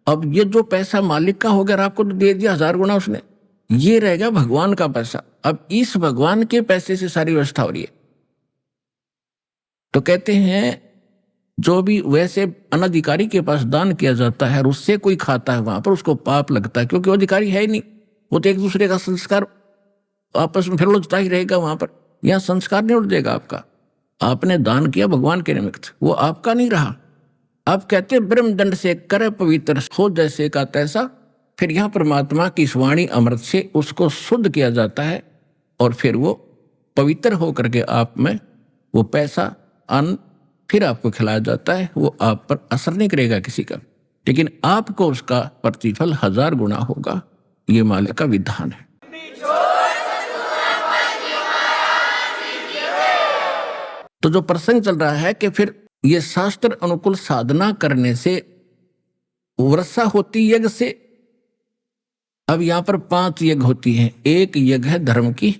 अब ये जो पैसा मालिक का हो गया, आपको तो दे दिया 1000 गुना उसने, ये रह गया भगवान का पैसा। अब इस भगवान के पैसे से सारी व्यवस्था हो रही है। तो कहते हैं जो भी वैसे अनधिकारी के पास दान किया जाता है और उससे कोई खाता है, वहां पर उसको पाप लगता है, क्योंकि वो अधिकारी है ही नहीं। वो तो एक दूसरे का संस्कार आपस में फिर उलझता ही रहेगा वहां पर। यहां संस्कार नहीं उलझेगा आपका। आपने दान किया भगवान के निमित्त, वो आपका नहीं रहा। आप कहते ब्रह्मदंड से करे पवित्र हो जैसे का तैसा। फिर यहां परमात्मा की वाणी अमृत से उसको शुद्ध किया जाता है और फिर वो पवित्र होकर के आप में वो पैसा अन्न फिर आपको खिलाया जाता है। वो आप पर असर नहीं करेगा किसी का, लेकिन आपको उसका प्रतिफल 1000 गुना होगा। ये मालिक का विधान है। तो जो प्रसंग चल रहा है कि फिर ये शास्त्र अनुकूल साधना करने से वर्षा होती यज्ञ से। अब यहां पर 5 यज्ञ होती हैं। एक यज्ञ है धर्म की,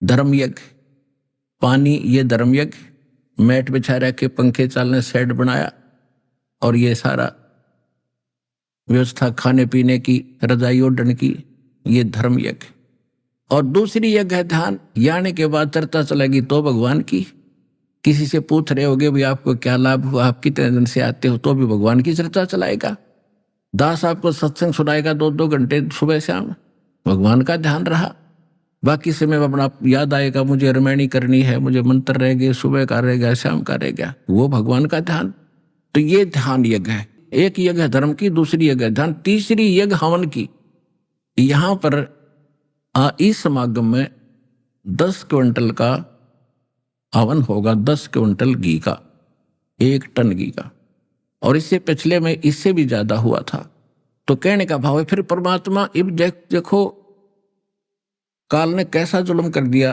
धर्म यज्ञ। पानी ये धर्म यज्ञ, मैट बिछा रखे, पंखे चलने, शेड बनाया और ये सारा व्यवस्था खाने पीने की, रजाई ओढ़ने की, ये धर्म यज्ञ। और दूसरी यज्ञ है ध्यान। यानी के बाद चर्चा चलेगी तो भगवान की। किसी से पूछ रहे होगे भाई आपको क्या लाभ हुआ, आप कितने दिन से आते हो, तो भी भगवान की चर्चा चलाएगा। दास आपको सत्संग सुनाएगा 2-2 घंटे सुबह शाम, भगवान का ध्यान रहा। बाकी समय अपना याद आएगा मुझे रामायणी करनी है, मुझे मंत्र रह गए, सुबह का रह गया, शाम का रह गया, वो भगवान का ध्यान। तो ये ध्यान यज्ञ है। एक यज्ञ है धर्म की, दूसरी यज्ञ है ध्यान, तीसरी यज्ञ हवन की। यहां पर इस समागम में 10 क्विंटल का हवन होगा, 10 क्विंटल घी का, 1 टन घी का। और इससे पिछले में इससे भी ज्यादा हुआ था। तो कहने का भाव है फिर परमात्मा इब देखो काल ने कैसा जुल्म कर दिया।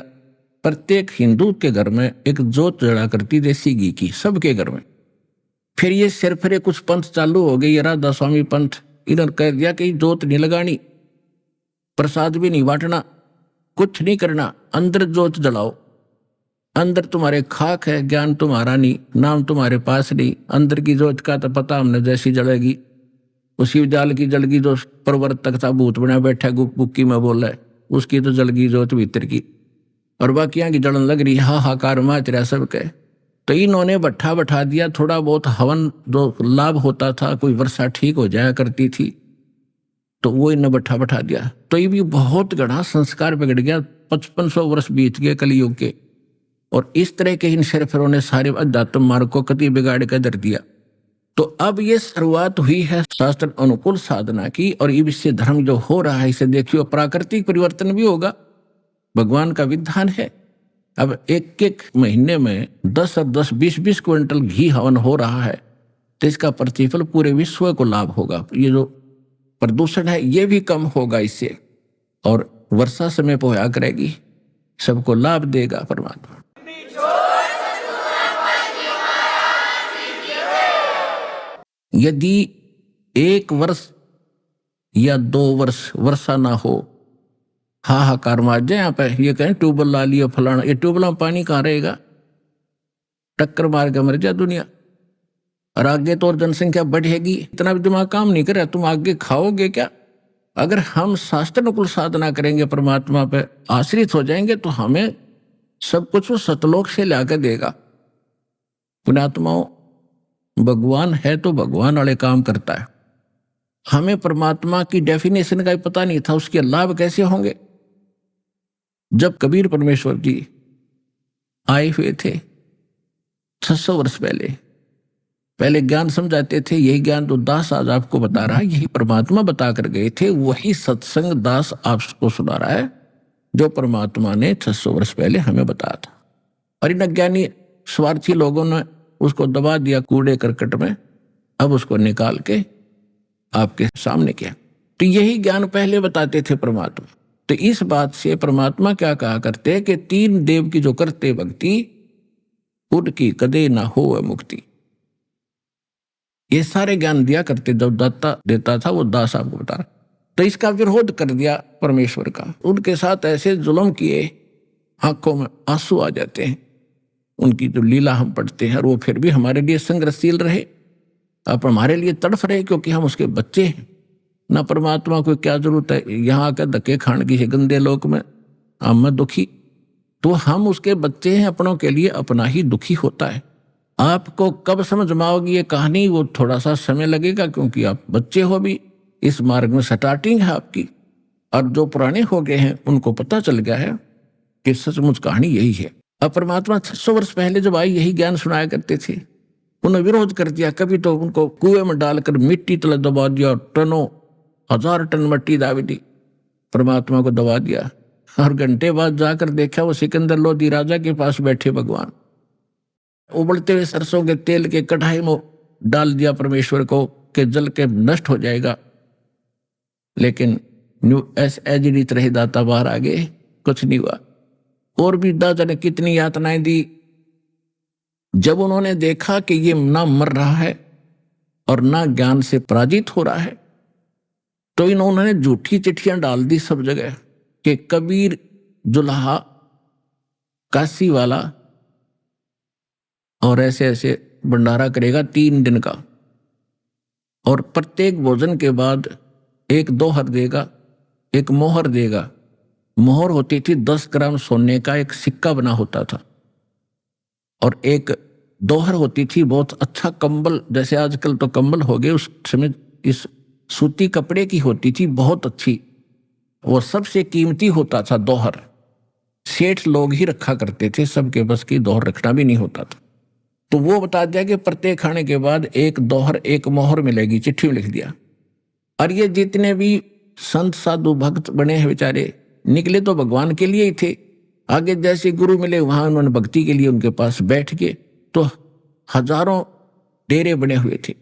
प्रत्येक हिंदू के घर में एक जोत जड़ा करती देसी घी की, सबके घर में। फिर ये सिरफिरे कुछ पंथ चालू हो गई, राधा स्वामी पंथ, इधर कह दिया कि जोत नहीं लगानी, प्रसाद भी नहीं बांटना, कुछ नहीं करना, अंदर जोत जलाओ। अंदर तुम्हारे खाक है, ज्ञान तुम्हारा नहीं, नाम तुम्हारे पास नहीं। अंदर की जोत का तो पता हमने जैसी जलेगी, उसी जाल की जलगी जो प्रवर्तक था भूत बना बैठा गुक्की में बोल रहा है, उसकी तो जलगी जोत भीतर की, और बाकियां की जलन लग रही, हाहाकार मच रहा सबके। तो इन्होंने भट्ठा बैठा दिया। थोड़ा बहुत हवन जो लाभ होता था, कोई वर्षा ठीक हो जाया करती थी, तो वो इन्हें भट्ठा बैठा दिया। तो ये भी बहुत गढ़ा संस्कार बिगड़ गया। 5500 वर्ष बीत गए कलयुग के, और इस तरह के इन शेरफरों ने सारे अध्यात्म मार्ग को कति बिगाड़ कर धर दिया। तो अब ये शुरुआत हुई है शास्त्र अनुकूल साधना की, और इससे धर्म जो हो रहा है इसे देखियो प्राकृतिक परिवर्तन भी होगा, भगवान का विधान है। अब 1-1 महीने में 10 और 10, 20-20 क्विंटल घी हवन हो रहा है, तो इसका प्रतिफल पूरे विश्व को लाभ होगा। ये जो प्रदूषण है ये भी कम होगा इससे, और वर्षा समय पर होया करेगी, सबको लाभ देगा परमात्मा। यदि 1 वर्ष या 2 वर्ष वर्षा ना हो, हाहाकार मार जाए। यहाँ पे ये कहें ट्यूबवेल ला लिया फलाना, ये ट्यूबवेल में पानी कहाँ रहेगा, टक्कर मार के मर जाए दुनिया। और आगे तो और जनसंख्या बढ़ेगी, इतना भी दिमाग काम नहीं करे, तुम आगे खाओगे क्या। अगर हम शास्त्र अनुकूल साधना करेंगे, परमात्मा पे आश्रित हो जाएंगे, तो हमें सब कुछ वो सतलोक से लाकर देगा। पुण्यात्माओं, भगवान है तो भगवान वाले काम करता है। हमें परमात्मा की डेफिनेशन का ही पता नहीं था, उसके लाभ कैसे होंगे। जब कबीर परमेश्वर जी आए हुए थे 600 वर्ष पहले ज्ञान समझाते थे। यही ज्ञान तो दास आज आपको बता रहा है, यही परमात्मा बता कर गए थे, वही सत्संग दास आपको सुना रहा है जो परमात्मा ने 600 वर्ष पहले हमें बताया था। और इन अज्ञानी स्वार्थी लोगों ने उसको दबा दिया कूड़े करकट में, अब उसको निकाल के आपके सामने किया। तो यही ज्ञान पहले बताते थे परमात्मा। तो इस बात से परमात्मा क्या कहा करते कि 3 देव की जो करते भक्ति, उनकी कदे ना हो मुक्ति। ये सारे ज्ञान दिया करते, जब दाता देता था वो दास आपको बता रहा। तो इसका विरोध कर दिया परमेश्वर का, उनके साथ ऐसे जुल्म किए, आंखों में आंसू आ जाते हैं। उनकी जो लीला हम पढ़ते हैं, और वो फिर भी हमारे लिए संग्रहशील रहे। आप हमारे लिए तड़फ रहे क्योंकि हम उसके बच्चे हैं। ना परमात्मा को क्या जरूरत है यहाँ आकर धक्के खाने की गंदे लोक में, हम दुखी। तो हम उसके बच्चे हैं, अपनों के लिए अपना ही दुखी होता है। आपको कब समझ में आओगी ये कहानी, वो थोड़ा सा समय लगेगा, क्योंकि आप बच्चे हो भी, इस मार्ग में स्टार्टिंग है आपकी। और जो पुराने हो गए हैं उनको पता चल गया है कि सचमुच कहानी यही है। अब परमात्मा 600 वर्ष पहले जब आई यही ज्ञान सुनाया करते थे, उन्हें विरोध कर दिया। कभी तो उनको कुएं में डालकर मिट्टी तले दबा दिया, टनों 1000 टन मिट्टी दावी दी, परमात्मा को दबा दिया। और घंटे बाद जाकर देखा वो सिकंदर लोधी राजा के पास बैठे भगवान, उबलते हुए सरसों के तेल के कढ़ाई में डाल दिया परमेश्वर को कि जल के नष्ट हो जाएगा। लेकिन एज रहे दाता बाहर आ गए, कुछ नहीं हुआ। और भी दादा ने कितनी यातनाएं दी। जब उन्होंने देखा कि ये ना मर रहा है और ना ज्ञान से पराजित हो रहा है, तो इन्होंने झूठी चिट्ठियां डाल दी सब जगह कि कबीर जुल्हा काशी वाला और ऐसे ऐसे भंडारा करेगा 3 दिन का, और प्रत्येक भोजन के बाद एक दोहर देगा, एक मोहर देगा। मोहर होती थी 10 ग्राम सोने का एक सिक्का बना होता था, और एक दोहर होती थी बहुत अच्छा कंबल, जैसे आजकल तो कंबल हो गए, उस समय इस सूती कपड़े की होती थी बहुत अच्छी, वो सबसे कीमती होता था दोहर। सेठ लोग ही रखा करते थे, सबके बस की दोहर रखना भी नहीं होता था। तो वो बता दिया कि प्रत्येक खाने के बाद एक दोहर एक मोहर मिलेगी, चिट्ठी में लिख दिया। और ये जितने भी संत साधु भक्त बने हैं बेचारे, निकले तो भगवान के लिए ही थे। आगे जैसे गुरु मिले वहां उन्होंने भक्ति के लिए उनके पास बैठ गए, तो हजारों डेरे बने हुए थे,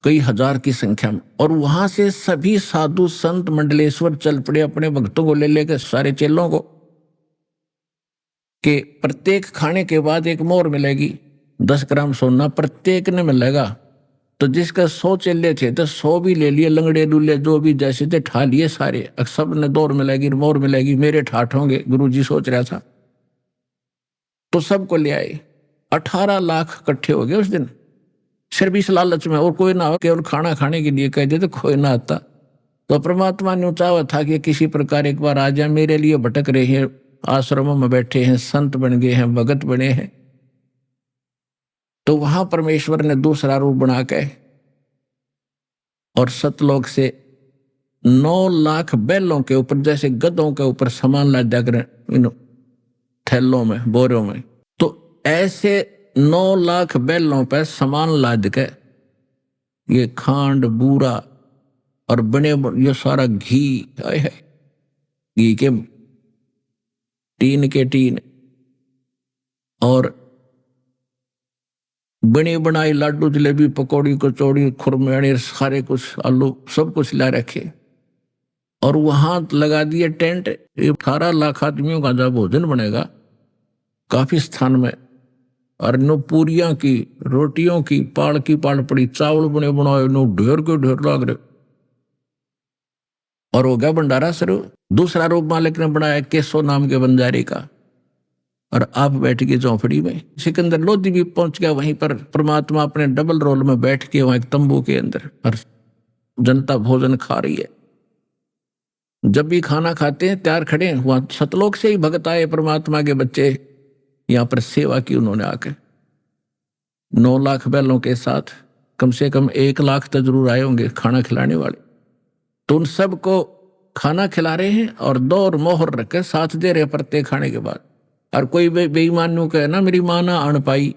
कई हजार की संख्या में। और वहां से सभी साधु संत मंडलेश्वर चल पड़े अपने भक्तों को ले लेकर, सारे चेलों को, कि प्रत्येक खाने के बाद एक मोहर मिलेगी, 10 ग्राम सोना प्रत्येक ने मिलेगा। तो जिसका 100 चेले थे तो 100 भी ले लिए, लंगड़े डुल्ले जो भी जैसे थे ठा लिए सारे। सब ने दौर मिलेगी मोहर मिलेगी, मेरे ठाठ होंगे, गुरुजी सोच रहा था। तो सबको ले आए, 18 लाख इकट्ठे हो गए उस दिन, सिर्फ इस लालच में। और कोई ना हो, केवल खाना खाने के लिए कह दे तो कोई ना आता। तो परमात्मा ने चाहा था कि किसी प्रकार एक बार आ जाए, मेरे लिए भटक रहे हैं, आश्रमों में बैठे हैं, संत बन गए हैं, भगत बने हैं। तो वहां परमेश्वर ने दूसरा रूप बना के और सतलोक से 9 लाख बैलों के ऊपर, जैसे गधों के ऊपर सामान लादा करें इन थैलों में, बोरों में, तो ऐसे 9 लाख बैलों पर सामान लाद के ये खांड बूरा और बने ये सारा घी है, घी के टीन के टीन, और बनी बनाई लाडू जलेबी पकौड़ी कचौड़ी खुरमेड़े सारे कुछ, आलू सब कुछ ला रखे। और वहां लगा दिए टेंट। 18 लाख आदमियों का जब भोजन बनेगा काफी स्थान में, और नो पूरियां की, रोटियों की पाड़ पड़ी, चावल बने बनाए, नो ढेर के ढेर लाग रहे। और हो गया भंडारा शुरू। दूसरा रूप मालिक ने बनाया केसो नाम के बंजारे का, और आप बैठ गए चौपड़ी में। सिकंदर लोधी भी पहुंच गया वहीं पर, परमात्मा अपने डबल रोल में बैठ के वहां एक तंबू के अंदर, और जनता भोजन खा रही है। जब भी खाना खाते हैं तैयार खड़े हैं, वहां सतलोक से ही भगत आए, परमात्मा के बच्चे, यहां पर सेवा की उन्होंने आकर। 9 लाख बैलों के साथ कम से कम 1 लाख तो जरूर आए होंगे खाना खिलाने वाले। तो उन सबको खाना खिला रहे हैं और 2 मोहर रख साथ दे रहे प्रत्येक खाने के बाद। और कोई बेईमान नु कहे ना मेरी मां ना आन पाई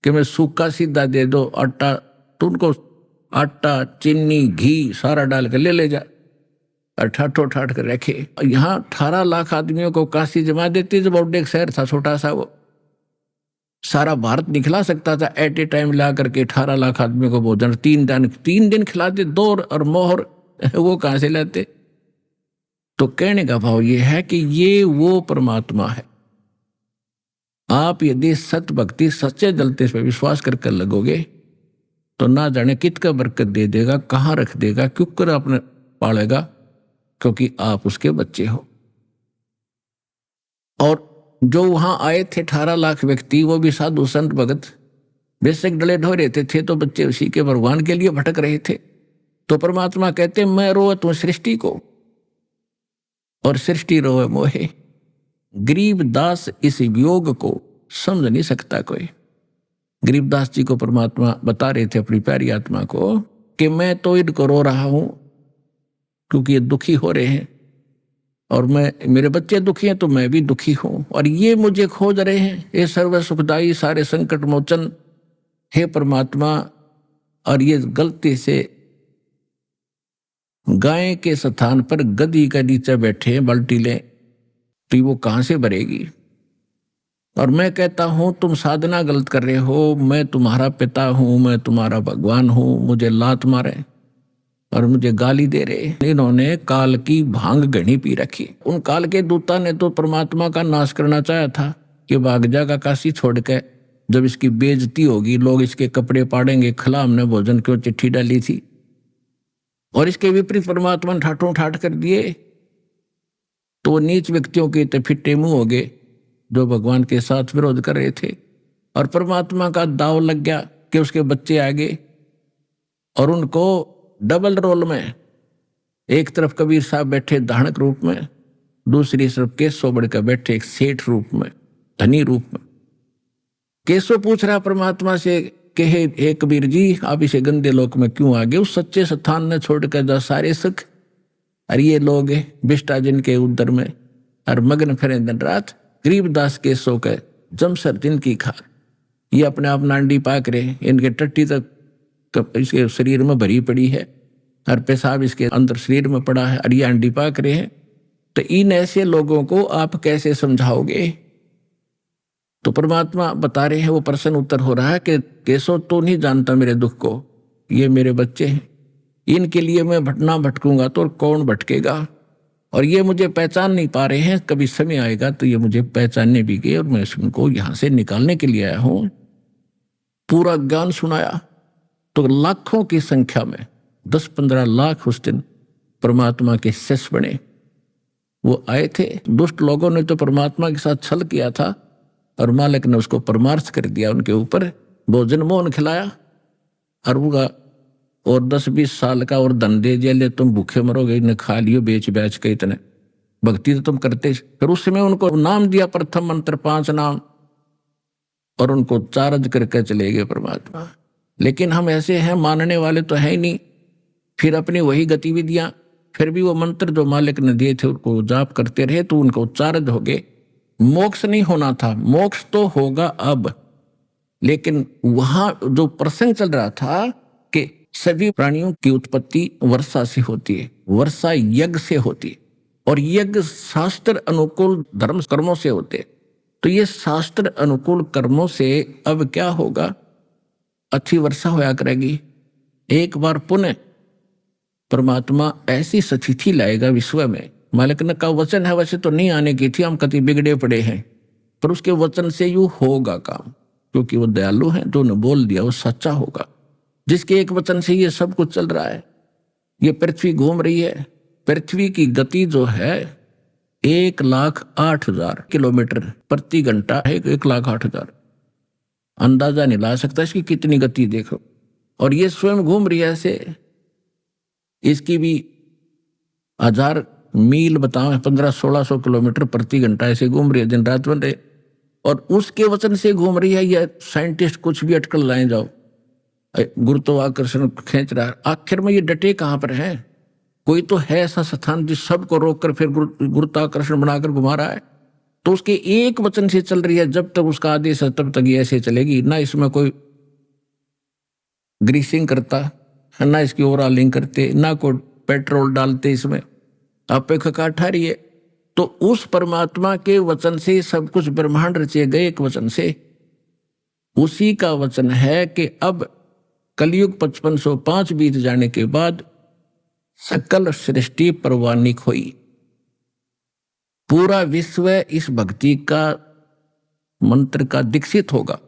कि मैं सूखा सीधा दे दो आटा, तो उनको आटा चीनी घी सारा डाल के ले जा, और ठाठो ठाठ कर रखे। यहाँ 18 लाख आदमियों को काशी जमा देती, जब बॉर्डर एक शहर था छोटा सा, वो सारा भारत निकला सकता था एट ए टाइम ला करके 18 लाख आदमियों को भोजन 3 दिन खिलाते। 2 और मोहर वो कहां से लाते। तो कहने का भाव ये है कि ये वो परमात्मा है। आप यदि सत भक्ति सच्चे जलते पे विश्वास करके लगोगे तो ना जाने कित का बरकत दे देगा, कहाँ रख देगा, क्यों कर आपने पालेगा, क्योंकि आप उसके बच्चे हो। और जो वहां आए थे 18 लाख व्यक्ति, वो भी साधु संत भगत, बेशक डले ढो रहते थे तो बच्चे उसी के भगवान के लिए भटक रहे थे। तो परमात्मा कहते मैं रोवत हूं सृष्टि को और सृष्टि रोवे मोहे। गरीबदास इस वियोग को समझ नहीं सकता कोई। गरीबदास जी को परमात्मा बता रहे थे अपनी प्यारी आत्मा को कि मैं तो इनको रो रहा हूं क्योंकि ये दुखी हो रहे हैं और मेरे बच्चे दुखी हैं तो मैं भी दुखी हूं और ये मुझे खोज रहे हैं। ये सर्व सुखदाई सारे संकट मोचन हे परमात्मा, और ये गलती से गाय के स्थान पर गधी का नीचे बैठे हैं बाल्टी ले, तो वो कहां से भरेगी। और मैं कहता हूं तुम साधना गलत कर रहे हो, मैं तुम्हारा पिता हूं, मैं तुम्हारा भगवान हूं, मुझे लात मारे और मुझे गाली दे रहे। इन्होंने काल की भांग घनी पी रखी। उन काल के दूता ने तो परमात्मा का नाश करना चाहा था कि भाग जाएगा काशी छोड़ के, जब इसकी बेइज्जती होगी लोग इसके कपड़े पाड़ेंगे, खला हमने भोजन क्यों चिट्ठी डाली थी। और इसके विपरीत परमात्मा ने ठाठों ठाठ कर दिए तो नीच व्यक्तियों के तो फिट्टे मुंह हो गए जो भगवान के साथ विरोध कर रहे थे। और परमात्मा का दाव लग गया कि उसके बच्चे आ गए और उनको डबल रोल में, एक तरफ कबीर साहब बैठे धानक रूप में, दूसरी तरफ केशव बढ़कर बैठे एक सेठ रूप में, धनी रूप में। केशव पूछ रहा परमात्मा से कि हे कबीर जी आप इसे गंदे लोक में क्यों आ गए, उस सच्चे स्थान ने छोड़कर जा सारे सुख, और ये लोग बिष्टा जिनके उदर में और मगन फिरे दिन रात। गरीबदास केशव के जमसर जिनकी खार, ये अपने आप नांडी पाक रहे, इनके टट्टी तक इसके शरीर में भरी पड़ी है और पेशाब इसके अंदर शरीर में पड़ा है और ये अंडी पाक रहे हैं। तो इन ऐसे लोगों को आप कैसे समझाओगे। तो परमात्मा बता रहे हैं, वो प्रश्न उत्तर हो रहा है कि केशव तो नहीं जानता मेरे दुख को, ये मेरे बच्चे हैं, इनके लिए मैं भटकूंगा तो कौन भटकेगा। और ये मुझे पहचान नहीं पा रहे हैं, कभी समय आएगा तो ये मुझे पहचानने भी गए और मैं उनको यहां से निकालने के लिए आया हूं। पूरा ज्ञान सुनाया तो लाखों की संख्या में 10-15 लाख उस दिन परमात्मा के शिष्य बने। वो आए थे, दुष्ट लोगों ने तो परमात्मा के साथ छल किया था और मालिक ने उसको परमार्थ कर दिया, उनके ऊपर भोजन मोहन खिलाया और उनका और 10-20 साल का और धन दे दिया, ले तुम भूखे मरोगे, इन्हें खा लियो बेच बेच के, इतने भक्ति तो तुम करते। फिर उस समय उनको नाम दिया, प्रथम मंत्र 5 नाम, और उनको चार्ज करके चले गए परमात्मा। लेकिन हम ऐसे हैं, मानने वाले तो है ही नहीं, फिर अपनी वही गतिविधियां, फिर भी वो मंत्र जो मालिक ने दिए थे उनको जाप करते रहे तो उनको चार्ज हो गए। मोक्ष नहीं होना था, मोक्ष तो होगा अब, लेकिन वहां जो प्रसंग चल रहा था कि सभी प्राणियों की उत्पत्ति वर्षा से होती है, वर्षा यज्ञ से होती है और यज्ञ शास्त्र अनुकूल धर्म कर्मों से होते हैं। तो ये शास्त्र अनुकूल कर्मों से अब क्या होगा, अच्छी वर्षा होया करेगी। एक बार पुनः परमात्मा ऐसी सतिथि लाएगा विश्व में। मालिक ने कहा वचन है, वैसे तो नहीं आने की थी, हम कति बिगड़े पड़े हैं, पर उसके वचन से यूं होगा काम, क्योंकि वो दयालु है, जो ने बोल दिया वो सच्चा होगा। जिसके एक वचन से ये सब कुछ चल रहा है, ये पृथ्वी घूम रही है। पृथ्वी की गति जो है 1,08,000 किलोमीटर प्रति घंटा है, 1,08,000। अंदाजा नहीं ला सकता इसकी कितनी गति देखो। और ये स्वयं घूम रही है ऐसे, इसकी भी 1000 मील बताओ, 1500-1600 किलोमीटर प्रति घंटा ऐसे घूम रही है, दिन रात बन रहे। और उसके वचन से घूम रही है। यह साइंटिस्ट कुछ भी अटकल लाए जाओ, गुरुत्वाकर्षण खींच रहा है, आखिर में ये डटे कहां पर है। कोई तो है ऐसा स्थान जिस सबको रोककर फिर गुरुत्वाकर्षण बनाकर घुमा रहा है। तो उसके एक वचन से चल रही है, जब तक उसका आदेश है तब तक ये ऐसे चलेगी। ना इसमें कोई ग्रीसिंग करता, ना इसकी ओवरऑलिंग करते, ना कोई पेट्रोल डालते इसमें, आप खका रही है। तो उस परमात्मा के वचन से सब कुछ ब्रह्मांड रचे गए, एक वचन से। उसी का वचन है कि अब कलयुग 5505 बीत जाने के बाद सकल सृष्टि परवानिक हुई। पूरा विश्व इस भक्ति का मंत्र का दीक्षित होगा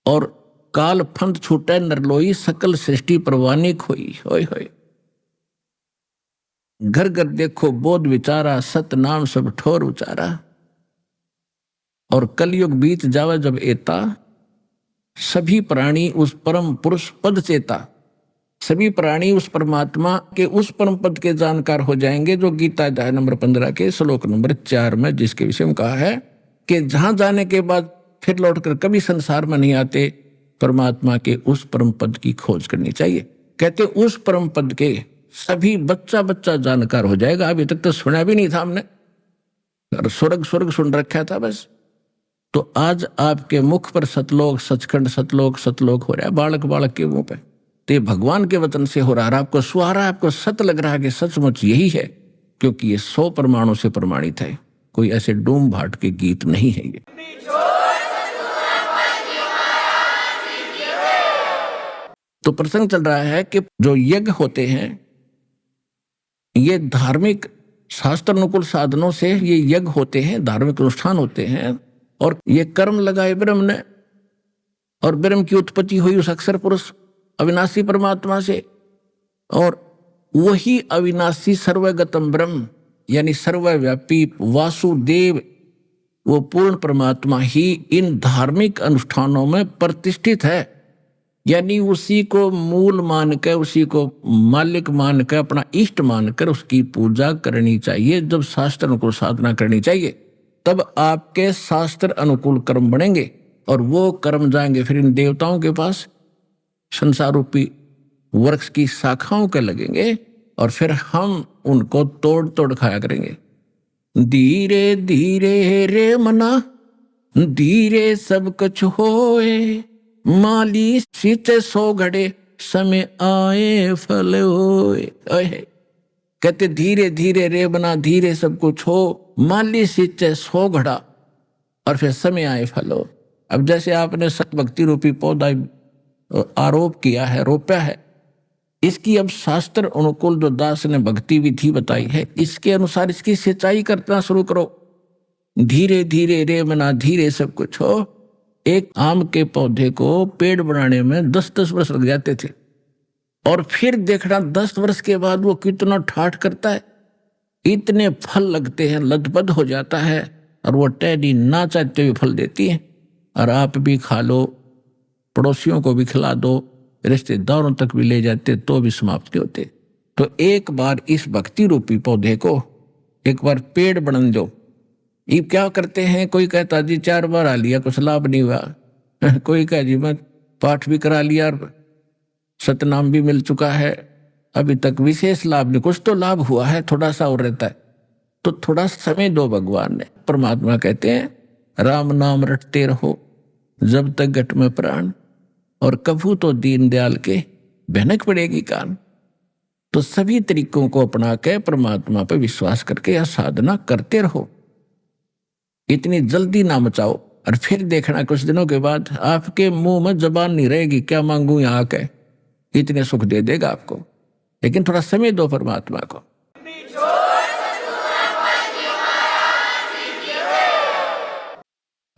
और काल फंद छूटे नरलोई, सकल सृष्टि परवानिक हुई। होय होय। घर घर देखो बोध विचारा, सत नाम सब ठोर उचारा। और कलयुग बीत जावे जब एता, सभी प्राणी उस परम पुरुष पद चेता, सभी प्राणी उस परमात्मा के उस परम पद के जानकार हो जाएंगे जो गीता अध्याय नंबर 15 के श्लोक नंबर 4 में जिसके विषय में कहा है कि जहां जाने के बाद फिर लौटकर कभी संसार में नहीं आते, परमात्मा के उस परम पद की खोज करनी चाहिए। कहते उस परम पद के सभी बच्चा बच्चा जानकार हो जाएगा। अभी तक तो सुना भी नहीं था हमने, स्वर्ग स्वर्ग सुन रखा था बस। तो आज आपके मुख पर सतलोक सचखंड सतलोक सतलोक हो रहा है बालक बालक के मुंह पे, तो ये भगवान के वचन से हो रहा है। आपको सुहारा, आपको सत लग रहा है कि सचमुच यही है, क्योंकि ये 100 प्रमाणों से प्रमाणित है, कोई ऐसे डूम भाट के गीत नहीं है ये। तो प्रसंग चल रहा है कि जो यज्ञ होते हैं ये धार्मिक शास्त्र अनुकूल साधनों से ये यज्ञ होते हैं, धार्मिक अनुष्ठान होते हैं, और ये कर्म लगाए ब्रह्म ने, और ब्रह्म की उत्पत्ति हुई उस अक्षर पुरुष अविनाशी परमात्मा से, और वही अविनाशी सर्वगतम ब्रह्म यानी सर्वव्यापी वासुदेव वो पूर्ण परमात्मा ही इन धार्मिक अनुष्ठानों में प्रतिष्ठित है। यानी उसी को मूल मानकर, उसी को मालिक मानकर, अपना इष्ट मानकर उसकी पूजा करनी चाहिए। जब शास्त्र अनुकूल साधना करनी चाहिए तब आपके शास्त्र अनुकूल कर्म बनेंगे, और वो कर्म जाएंगे फिर इन देवताओं के पास, संसार रूपी वृक्ष की शाखाओं के लगेंगे, और फिर हम उनको तोड़ तोड़ खाया करेंगे। धीरे धीरे रे मना धीरे सब कुछ होए, माली सींचे 100 घड़े समय आए फल होए। कहते धीरे धीरे रे बना धीरे सब कुछ हो, माली सींचे 100 घड़ा और फिर समय आए फल हो। अब जैसे आपने सत भक्ति रूपी पौधा आरोप किया है, रोपा है, इसकी अब शास्त्र अनुकूल जो दास ने भक्ति विधि बताई है इसके अनुसार इसकी सिंचाई करना शुरू करो। धीरे धीरे रे मना धीरे सब कुछ हो। एक आम के पौधे को पेड़ बनाने में 10-10 वर्ष लग जाते थे, और फिर देखना 10 वर्ष के बाद वो कितना ठाठ करता है, इतने फल लगते हैं, लदबद हो जाता है, और वो टहनी ना चाहते हुए फल देती है। और आप भी खा लो, पड़ोसियों को भी खिला दो, रिश्तेदारों तक भी ले जाते तो भी समाप्त होते। तो एक बार इस भक्ति रूपी पौधे को एक बार पेड़ बन दो। ये क्या करते हैं, कोई कहता जी 4 बार आ लिया कुछ लाभ नहीं हुआ, कोई कह जी मैं पाठ भी करा लिया और सतनाम भी मिल चुका है, अभी तक विशेष लाभ नहीं, कुछ तो लाभ हुआ है, थोड़ा सा और रहता है। तो थोड़ा समय दो भगवान ने। परमात्मा कहते हैं राम नाम रटते रहो जब तक घट में प्राण, और कभू तो दीन दयाल के भनक पड़ेगी कान। तो सभी तरीकों को अपना के परमात्मा पर विश्वास करके यह साधना करते रहो, इतनी जल्दी ना मचाओ। और फिर देखना कुछ दिनों के बाद आपके मुंह में जबान नहीं रहेगी, क्या मांगू यहाँ के, इतने सुख दे देगा आपको। लेकिन थोड़ा समय दो परमात्मा को।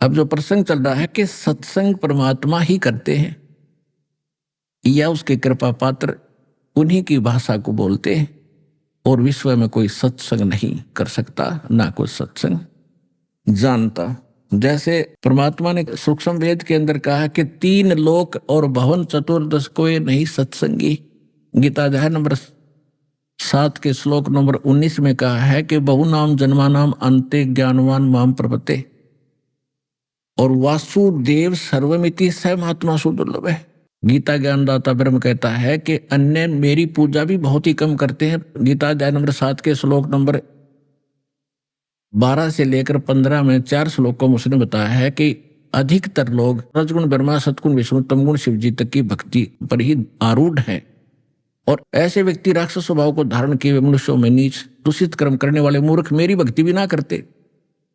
अब जो प्रसंग चल रहा है कि सत्संग परमात्मा ही करते हैं या उसके कृपा पात्र उन्हीं की भाषा को बोलते हैं, और विश्व में कोई सत्संग नहीं कर सकता, ना कोई सत्संग जानता। जैसे परमात्मा ने सूक्ष्म वेद के अंदर कहा कि 3 लोक और भवन चतुर्दश कोई नहीं सत्संगी। गीता अध्याय नंबर 7 के श्लोक नंबर 19 में कहा है कि बहु नाम जन्मा नाम अंते ज्ञानवान माम प्रपते, और वासुदेव सर्वमिति स महात्मा सुदुर्लभ है। गीता ज्ञानदाता ब्रह्म कहता है कि अन्य मेरी पूजा भी बहुत ही कम करते हैं। गीता अध्याय नंबर 7 के श्लोक नंबर 12 से लेकर 15 में 4 श्लोकों में उसने बताया है कि अधिकतर लोग रजगुण ब्रह्मा सतगुण विष्णु तमगुण शिव जी तक की भक्ति पर ही आरूढ़ हैं, और ऐसे व्यक्ति राक्षस स्वभाव को धारण किए हुए मनुष्यों में नीच दूषित कर्म करने वाले मूर्ख मेरी भक्ति भी ना करते।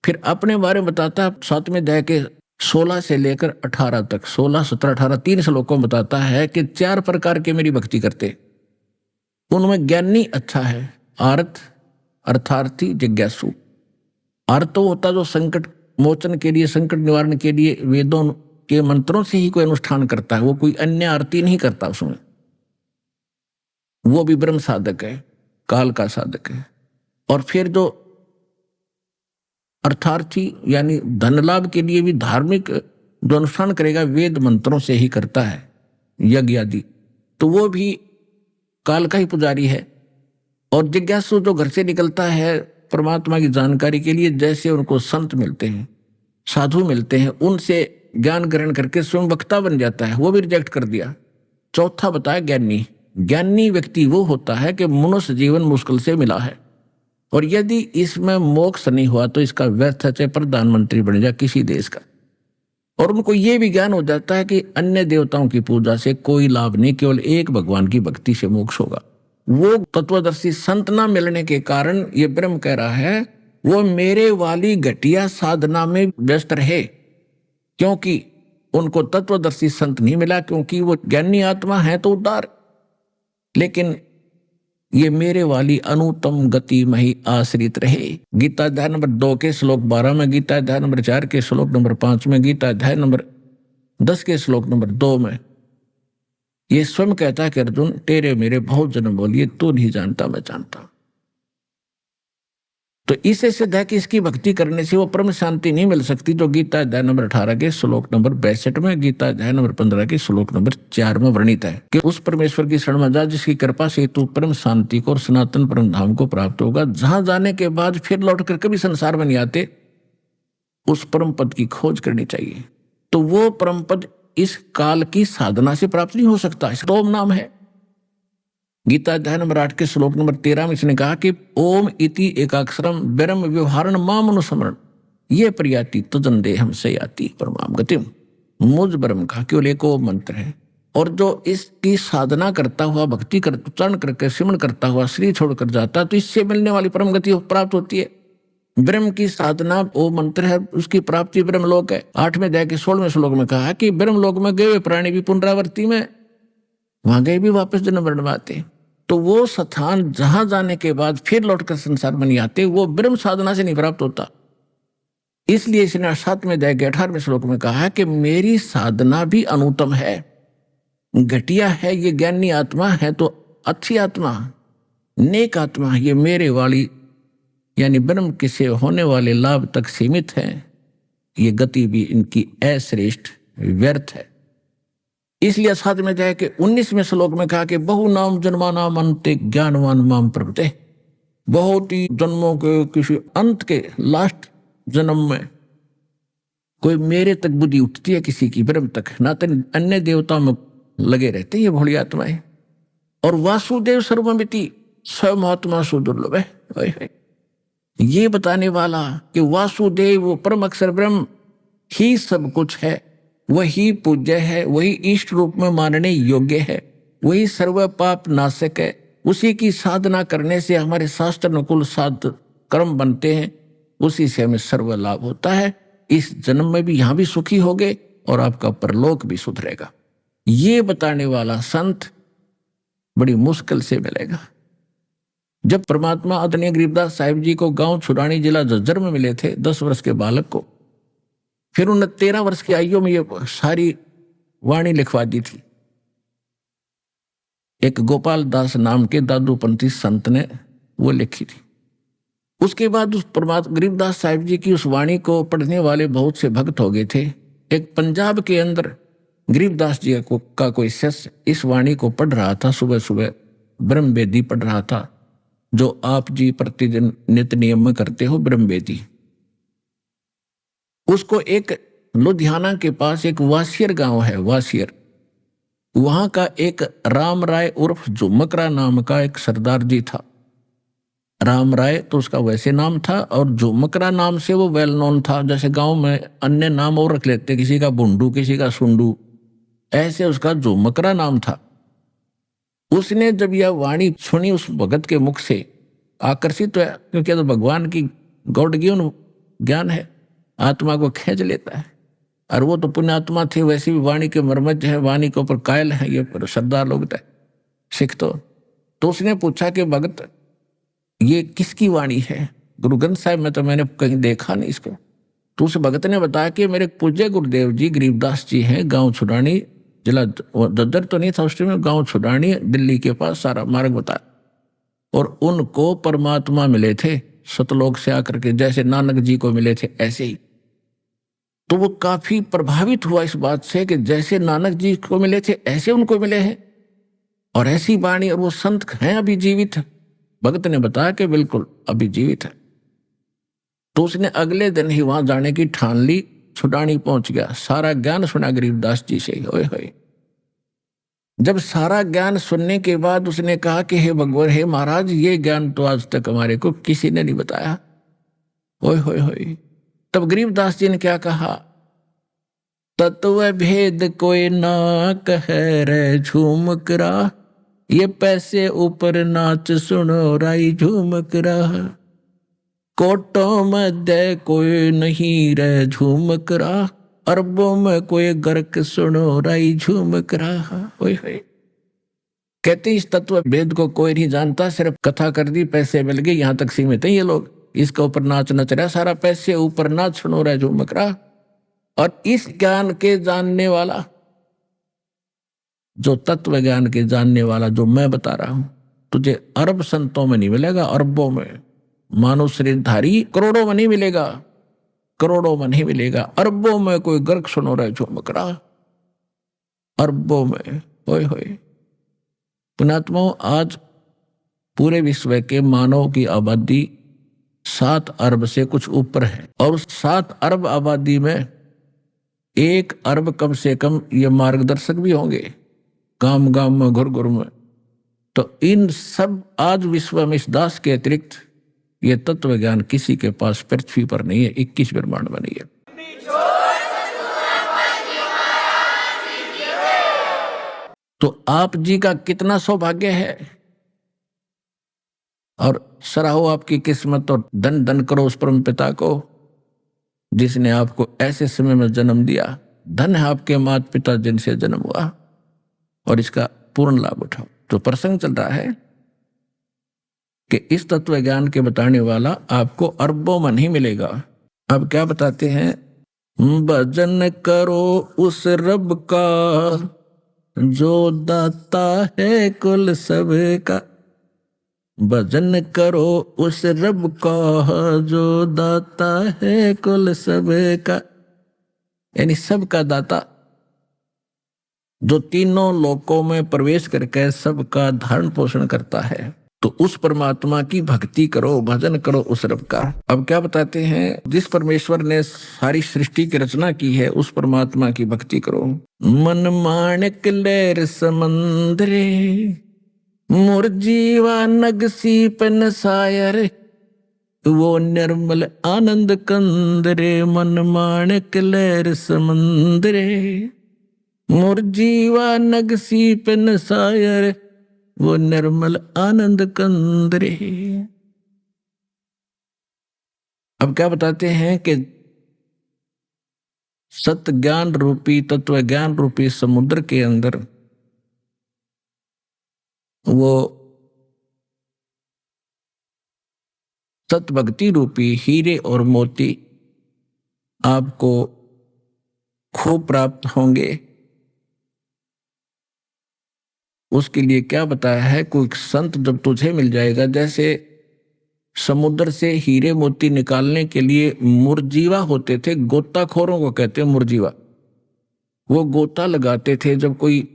फिर अपने बारे में बताता 7वें अध्याय के 16 से लेकर 18 तक, 16, 17, 18 3 श्लोकों में बताता है कि 4 प्रकार के मेरी भक्ति करते। उनमें ज्ञानी अच्छा है, आर्त अर्थार्थी जिज्ञासु। अर्थ तो होता जो संकट मोचन के लिए, संकट निवारण के लिए वेदों के मंत्रों से ही कोई अनुष्ठान करता है, वो कोई अन्य आरती नहीं करता उसमें, वो भी ब्रह्म साधक है, काल का साधक है। और फिर जो अर्थार्थी यानी धन लाभ के लिए भी धार्मिक जो अनुष्ठान करेगा वेद मंत्रों से ही करता है, यज्ञ आदि, तो वो भी काल का ही पुजारी है। और जिज्ञासु जो घर से निकलता है परमात्मा की जानकारी के लिए, जैसे उनको संत मिलते हैं, साधु मिलते हैं, उनसे ज्ञान ग्रहण करके स्वयं वक्ता बन जाता है, वो भी रिजेक्ट कर दिया। चौथा बताया ज्ञानी। ज्ञानी व्यक्ति वो होता है कि मनुष्य जीवन मुश्किल से मिला है, और यदि इसमें मोक्ष नहीं हुआ तो इसका व्यर्थ है, चाहे प्रधानमंत्री बन जाए किसी देश का। और उनको ये भी ज्ञान हो जाता है कि अन्य देवताओं की पूजा से कोई लाभ नहीं, केवल एक भगवान की भक्ति से मोक्ष होगा। वो तत्वदर्शी संत ना मिलने के कारण ये ब्रह्म कह रहा है वो मेरे वाली घटिया साधना में व्यस्त रहे, क्योंकि उनको तत्वदर्शी संत नहीं मिला, क्योंकि वो ज्ञानी आत्मा है तो उदार, लेकिन ये मेरे वाली अनुत्तम गति में ही आश्रित रहे। गीता अध्याय नंबर 2 के श्लोक 12 में, गीता अध्याय नंबर 4 के श्लोक नंबर 5 में, गीता अध्याय नंबर 10 के श्लोक नंबर 2 में ये स्वयं कहता है कि अर्जुन तेरे मेरे बहुत जन्म बोलिए, तू नहीं जानता मैं जानता। तो इससे सिद्ध है कि इसकी भक्ति करने से वो परम शांति नहीं मिल सकती, जो गीता अध्याय नंबर 18 के श्लोक नंबर 62 में, गीता अध्याय नंबर 15 के श्लोक नंबर 4 में वर्णित है कि उस परमेश्वर की शरण में जा जिसकी कृपा से तू परम शांति को और सनातन परम धाम को प्राप्त होगा, जहां जाने के बाद फिर लौट कर कभी संसार में नहीं आते। उस परम पद की खोज करनी चाहिए। तो वो परम पद इस काल की साधना से प्राप्त नहीं हो सकता, इसका ओम नाम है। गीता अध्याय नंबर 8 के श्लोक नंबर 13 में इसने कहा कि ओम इति एकाक्षरम ब्रह्म व्यवहारण माम अनुस्मरण ये प्रयाति तजन देहम से याति परमाम गतिम। मुझ ब्रह्म का केवल एक ओम मंत्र है, और जो इसकी साधना करता हुआ भक्ति कर उच्चारण करके सिमरण करता हुआ शरीर छोड़कर जाता है तो इससे मिलने वाली परम गति प्राप्त होती है। ब्रह्म की साधना वो मंत्र है, उसकी प्राप्ति ब्रह्मलोक है। 8वें अध्याय के 16वें श्लोक में कहा कि ब्रह्मलोक में गए हुए प्राणी भी पुनरावृत्ति में वहां गए भी वापस जन्म मरण में आते। तो वो स्थान जहां जाने के बाद फिर लौटकर संसार में नहीं आते, वो ब्रह्म साधना से नहीं प्राप्त होता। इसलिए इसने 7वें अध्याय के 18वें श्लोक में कहा कि मेरी साधना भी अनुत्तम है, घटिया है। ये ज्ञानी आत्मा है तो अच्छी आत्मा, नेक आत्मा, ये मेरे वाली यानी ब्रह्म के से होने वाले लाभ तक सीमित है। ये गति भी इनकी अश्रेष्ठ व्यर्थ है। इसलिए 7वें अध्याय के 19वें श्लोक में कहा कि बहु नाम जन्मा नाम अंते ज्ञानवान माम प्रपते। बहुत ही जन्मों के किसी अंत के लास्ट जन्म में कोई मेरे तक बुद्धि उठती है किसी की, ब्रह्म तक, ना तो अन्य देवताओं में लगे रहते ये भोली आत्माएं। और वासुदेव सर्वमिति स्वयं सुदुर्लभ है। ये बताने वाला कि वासुदेव परम अक्षर ब्रह्म ही सब कुछ है, वही पूज्य है, वही इष्ट रूप में मानने योग्य है, वही सर्व पाप नाशक है। उसी की साधना करने से हमारे शास्त्र अनुकूल साध कर्म बनते हैं, उसी से हमें सर्व लाभ होता है। इस जन्म में भी यहां भी सुखी होगे और आपका परलोक भी सुधरेगा। ये बताने वाला संत बड़ी मुश्किल से मिलेगा। जब परमात्मा आदरणीय गरीबदास साहिब जी को गांव छुड़ानी जिला झज्जर में मिले थे 10 वर्ष के बालक को, फिर उन्हें 13 वर्ष की आयु में ये सारी वाणी लिखवा दी थी। एक गोपाल दास नाम के दादूपंथी संत ने वो लिखी थी। उसके बाद उस परमात्मा गरीबदास साहिब जी की उस वाणी को पढ़ने वाले बहुत से भक्त हो गए थे। एक पंजाब के अंदर गरीबदास जी का कोई शिष्य इस वाणी को पढ़ रहा था, सुबह सुबह ब्रह्म वेदी पढ़ रहा था, जो आप जी प्रतिदिन नित्य नियम में करते हो ब्रह्म वेदी। उसको एक लुधियाना के पास एक वासियर गांव है, वासियर, वहां का एक राम राय उर्फ झुमकरा नाम का एक सरदार जी था। राम राय तो उसका वैसे नाम था, और झुमकरा नाम से वो वेल नोन था। जैसे गांव में अन्य नाम और रख लेते, किसी का बुंडू, किसी का सुंडू, ऐसे उसका झुमकरा नाम था। उसने जब यह वाणी सुनी उस भगत के मुख से, आकर्षित हुआ, क्योंकि तो भगवान की गॉड गिवन ज्ञान है, आत्मा को खींच लेता है। और वो तो पुण्यात्मा थे, वैसे भी वाणी के मर्मज्ञ है, वाणी के ऊपर कायल है ये सरदार लोग थे, सिख। तो उसने पूछा कि भगत ये किसकी वाणी है? गुरु ग्रंथ साहिब में तो मैंने कहीं देखा नहीं इसको। तो उस भगत ने बताया कि मेरे पूज्य गुरुदेव जी गरीबदास जी हैं, गांव छुड़ानी जिला, दद्दर तो नहीं था उस टाइम, गांव छुड़ानी दिल्ली के पास, सारा मार्ग बताया। और उनको परमात्मा मिले थे सतलोक से आकर के, जैसे नानक जी को मिले थे ऐसे ही। तो वो काफी प्रभावित हुआ इस बात से कि जैसे नानक जी को मिले थे ऐसे उनको मिले हैं, और ऐसी वाणी, और वो संत हैं अभी जीवित है। भगत ने बताया कि बिल्कुल अभी जीवित है। तो उसने अगले दिन ही वहां जाने की ठान ली, छुटानी पहुंच गया, सारा ज्ञान सुना गरीबदास जी से। होए होए, जब सारा ज्ञान सुनने के बाद उसने कहा कि हे भगवान, हे महाराज, ये ज्ञान तो आज तक हमारे को किसी ने नहीं बताया। होए होए होए, तब गरीबदास जी ने क्या कहा, तत्व भेद कोई ना कह रे झूमक रहा, ये पैसे ऊपर नाच सुनो राई झूमक रहा, कोटों मध्य कोई नहीं रे झूमक रहा, अरबों में कोई गर्क सुनो राई झूमक रहा। होए होए, कहते इस तत्व भेद को कोई नहीं जानता, सिर्फ कथा कर दी, पैसे मिल गए, यहां तक सीमित है ये लोग। इसका ऊपर नाच नच रहा, सारा पैसे ऊपर नाच सुनो रहा झूमक रहा। और इस ज्ञान के जानने वाला, जो तत्व ज्ञान के जानने वाला जो मैं बता रहा हूं, तुझे अरब संतों में नहीं मिलेगा, अरबों में, मानव शरीरधारी करोड़ों में नहीं मिलेगा, करोड़ों में नहीं मिलेगा, अरबों में कोई गर्क सुनो रहे झूमक रहा, अरबों में। होए होए, पुणात्माओं, आज पूरे विश्व के मानव की आबादी 7 अरब से कुछ ऊपर है, और उस 7 अरब आबादी में 1 अरब कम से कम ये मार्गदर्शक भी होंगे, गांव गांव में, घुर घुर में। तो इन सब आज विश्व में इस दास के अतिरिक्त ये तत्व ज्ञान किसी के पास पृथ्वी पर नहीं है, 21 ब्रह्मांड में नहीं है। तो आप जी का कितना सौभाग्य है, और सराहो आपकी किस्मत, और धन धन करो उस परम पिता को जिसने आपको ऐसे समय में जन्म दिया। धन है आपके माता पिता जिनसे जन्म हुआ, और इसका पूर्ण लाभ उठाओ। तो प्रसंग चल रहा है कि इस तत्व ज्ञान के बताने वाला आपको अरबों में नहीं मिलेगा। अब क्या बताते हैं, भजन करो उस रब का जो दाता है कुल सबका, भजन करो उस रब का जो दाता है कुल सबका, यानी सबका दाता, जो तीनों लोकों में प्रवेश करके सबका धारण पोषण करता है। तो उस परमात्मा की भक्ति करो, भजन करो उस रब का। अब क्या बताते हैं, जिस परमेश्वर ने सारी सृष्टि की रचना की है, उस परमात्मा की भक्ति करो। मन माणिक लहर समंदरे, मोर जीवा नग सीपन सायर, वो निर्मल आनंद कंदरे, मन माणिक लहर समंदरे, मोर जीवा नग सीपन सायर, वो निर्मल आनंद कंदरे। अब क्या बताते हैं कि सत्य ज्ञान रूपी, तत्व ज्ञान रूपी समुद्र के अंदर वो सत्य भक्ति रूपी हीरे और मोती आपको खूब प्राप्त होंगे। उसके लिए क्या बताया है, कोई संत जब तुझे मिल जाएगा, जैसे समुद्र से हीरे मोती निकालने के लिए मुरजीवा होते थे, गोताखोरों को कहते हैं मुरजीवा, वो गोता लगाते थे जब कोई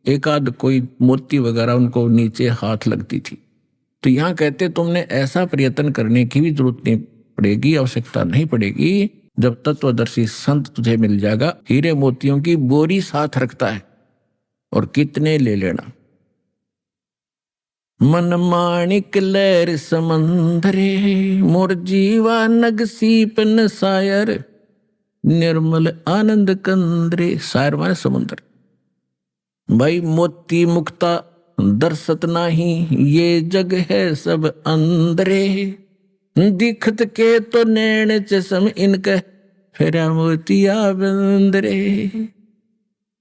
एक आध कोई मोती वगैरह उनको नीचे हाथ लगती थी। तो यहाँ कहते तुमने ऐसा प्रयत्न करने की भी जरूरत नहीं पड़ेगी, आवश्यकता नहीं पड़ेगी, जब तत्वदर्शी संत तुझे मिल जाएगा। हीरे मोतियों की बोरी साथ रखता है, और कितने ले लेना। मन माणिक लहर समंदरे, मोर जीवा नग सीपन सायर, निर्मल आनंद कंदरे। सायर माने समुद्र। भाई मोती मुक्ता दर्शत नाही, ये जग है सब अंदरे, दिखत के तो नैण चश्म इनके, फेरा मोतिया बंदरे,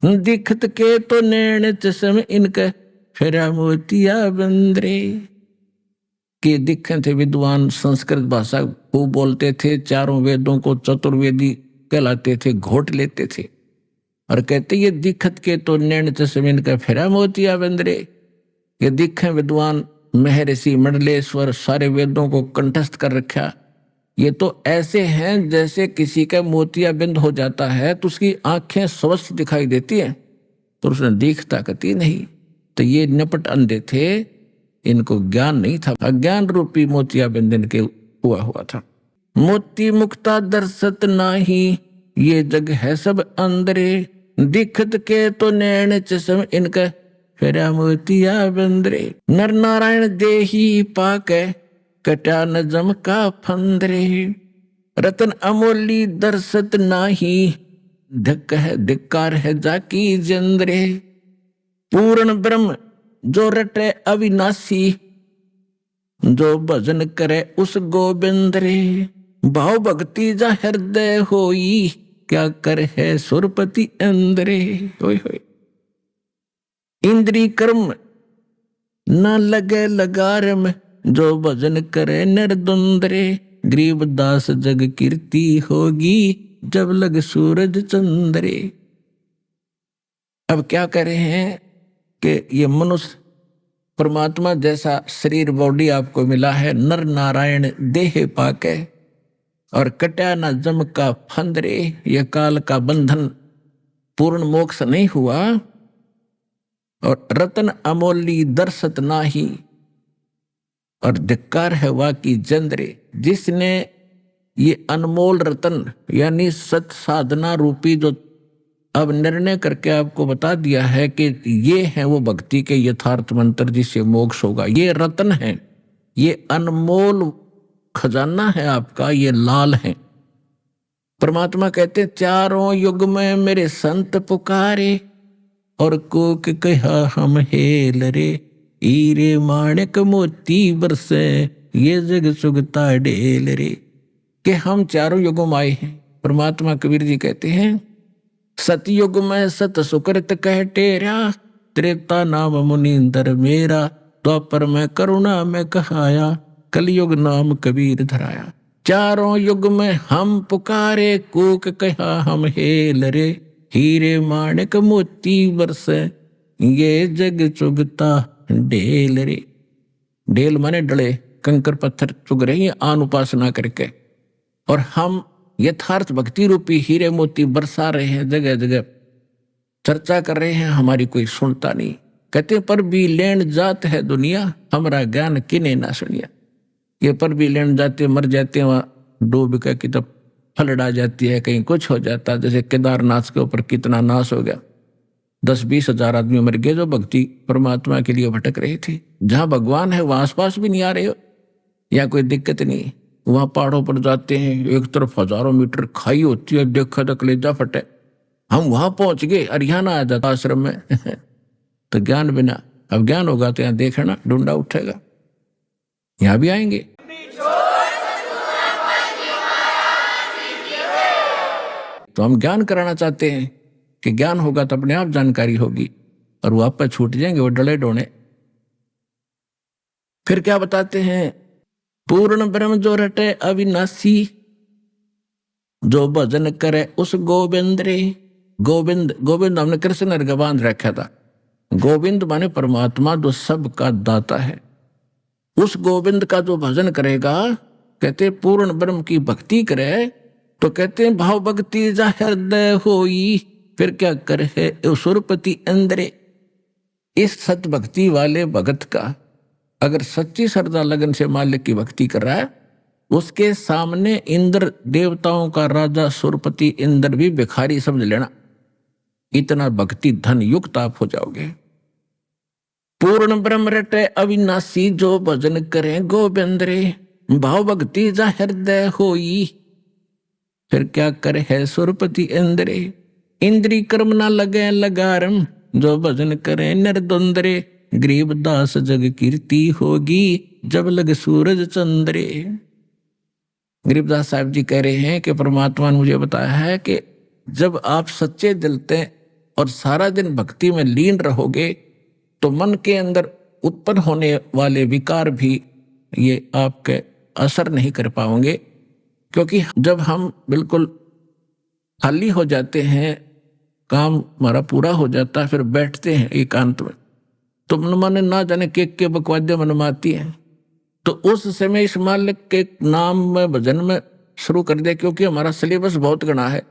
दिखत के तो नैण चश्म इनके, फेरा मोतिया बंदरे। के दिखे थे विद्वान, संस्कृत भाषा खूब बोलते थे, चारों वेदों को चतुर्वेदी कहलाते थे, घोट लेते थे, और कहते ये दिखत के तो नैण चश्म इनके, फेरा मोतिया बंदरे। ये दिखे विद्वान महर्षि मंडलेश्वर सारे वेदों को कंठस्थ कर रखा, ये तो ऐसे हैं जैसे किसी का मोतियाबिंद हो जाता है तो उसकी आंखें स्वस्थ दिखाई देती हैं, तो उसने देखता कती नहीं। तो ये निपट अंधे थे, इनको ज्ञान नहीं था, अज्ञान रूपी मोतियाबिंद इनके हुआ था। मोती मुक्ता दर्शत नाही, ये जग है सब अंदरे, दिखत के तो नैन चश्म इनका, फेरा मोतिया बंदरे। नर नारायण देही पाके, कटा नजम का फंदरे, रतन अमोली दर्शत नाही, धक है धिक्कार है जाकी जंदरे। पूर्ण ब्रह्म जो रटे अविनाशी, जो भजन करे उस गोविंद रे। भाव भक्ति जा हृदय होई, क्या कर है सुरपति अंदरे। होय होय। इंद्री कर्म न लगे लगारम, जो भजन करे निर्द्वंद्रे। गरीबदास जग कीर्ति होगी, जब लग सूरज चंद्रे। अब क्या कह रहे हैं कि ये मनुष्य परमात्मा जैसा शरीर बॉडी आपको मिला है, नर नारायण देह पाके, और कट्या न जम का फंदरे, यह काल का बंधन पूर्ण मोक्ष नहीं हुआ। और रतन अमोली दर्शत नाही, और धिक्कार है वाकी जंदरे। जिसने ये अनमोल रतन यानी सत साधना रूपी जो अब निर्णय करके आपको बता दिया है कि ये है वो भक्ति के यथार्थ मंत्र जिससे मोक्ष होगा, ये रतन है, ये अनमोल खजाना है आपका, ये लाल है। परमात्मा कहते चारों युग में मेरे संत पुकारे, और कोक कहा हम हेल रे। हीरे माणिक मोती बरसे, ये जग सुगता ढेल रे। कि हम चारों युगों में आए हैं। परमात्मा कबीर जी कहते हैं सतयुग में सत सुकृत कह टेरा, त्रेता नाम मुनींदर मेरा, द्वापर में करुणा में कहाया, कलयुग नाम कबीर धराया। चारों युग में हम पुकारे, कूक कहा हम हेल रे। हीरे माणिक मोती बरसे, ये जग चुगता ढेल रे। ढेल माने डले, कंकर पत्थर चुग रही है आन उपासना करके, और हम यथार्थ भक्ति रूपी हीरे मोती बरसा रहे हैं, जगह जगह चर्चा कर रहे हैं, हमारी कोई सुनता नहीं। कहते पर भी लेन जात है दुनिया, हमारा ज्ञान किने ना सुनिया। ये पर भी लेन जाते मर जाते हैं, वहां डूब के की तब फलड़ा जाती है, कहीं कुछ हो जाता है। जैसे केदारनाथ के ऊपर कितना नाश हो गया, 10-20 हजार आदमी मर गए जो भक्ति परमात्मा के लिए भटक रहे थे। जहां भगवान है वहां आसपास भी नहीं आ रहे हो या कोई दिक्कत नहीं। वहां पहाड़ों पर जाते हैं, एक तरफ हजारों मीटर खाई होती है, देखा तो कलेजा फटे। हम वहां पहुंच गए, हरियाणा आ जाता आश्रम में तो ज्ञान बिना, अब ज्ञान होगा तो यहाँ देखना ढूंढा उठेगा, यहाँ भी आएंगे। तो हम ज्ञान कराना चाहते हैं कि ज्ञान होगा तो अपने आप जानकारी होगी, और वो आप पर छूट जाएंगे वो डले डोने। फिर क्या बताते हैं, पूर्ण ब्रह्म जो रटे अविनाशी, जो भजन करे उस गोविंद रे। गोविंद, गोविंद हमने कृष्ण का बांध रखा था। गोविंद माने परमात्मा जो सबका दाता है। उस गोविंद का जो भजन करेगा, कहते पूर्ण ब्रह्म की भक्ति करे, तो कहते हैं भाव भक्ति जा हृदय होई, फिर क्या करे सुरपति अंदरे। इस सत भक्ति वाले भगत का अगर सच्ची श्रद्धा लगन से मालिक की भक्ति कर रहा है, उसके सामने इंद्र देवताओं का राजा सुरपति इंद्र भी भिखारी समझ लेना, इतना भक्ति धन युक्त आप हो जाओगे। पूर्ण ब्रह्म रटे अविनाशी, जो भजन करें गोविंद रे। भाव भक्ति जा हृदय होई, फिर क्या करे है सुरपति इंद्रे। इंद्री कर्म ना लगे लगारम, जो भजन करे निर्द्वंद्रे। गरीबदास जग कीर्ति होगी, जब लग सूरज चंद्रे। गरीबदास साहब जी कह रहे हैं कि परमात्मा ने मुझे बताया है कि जब आप सच्चे दिल से और सारा दिन भक्ति में लीन रहोगे, तो मन के अंदर उत्पन्न होने वाले विकार भी ये आपके असर नहीं कर पाओगे। क्योंकि जब हम बिल्कुल खाली हो जाते हैं, काम हमारा पूरा हो जाता है, फिर बैठते हैं एकांत में, तो मन ना जाने के बकवादे मन में आती है। तो उस समय इस मालिक के नाम में भजन में शुरू कर दिया, क्योंकि हमारा सिलेबस बहुत घना है।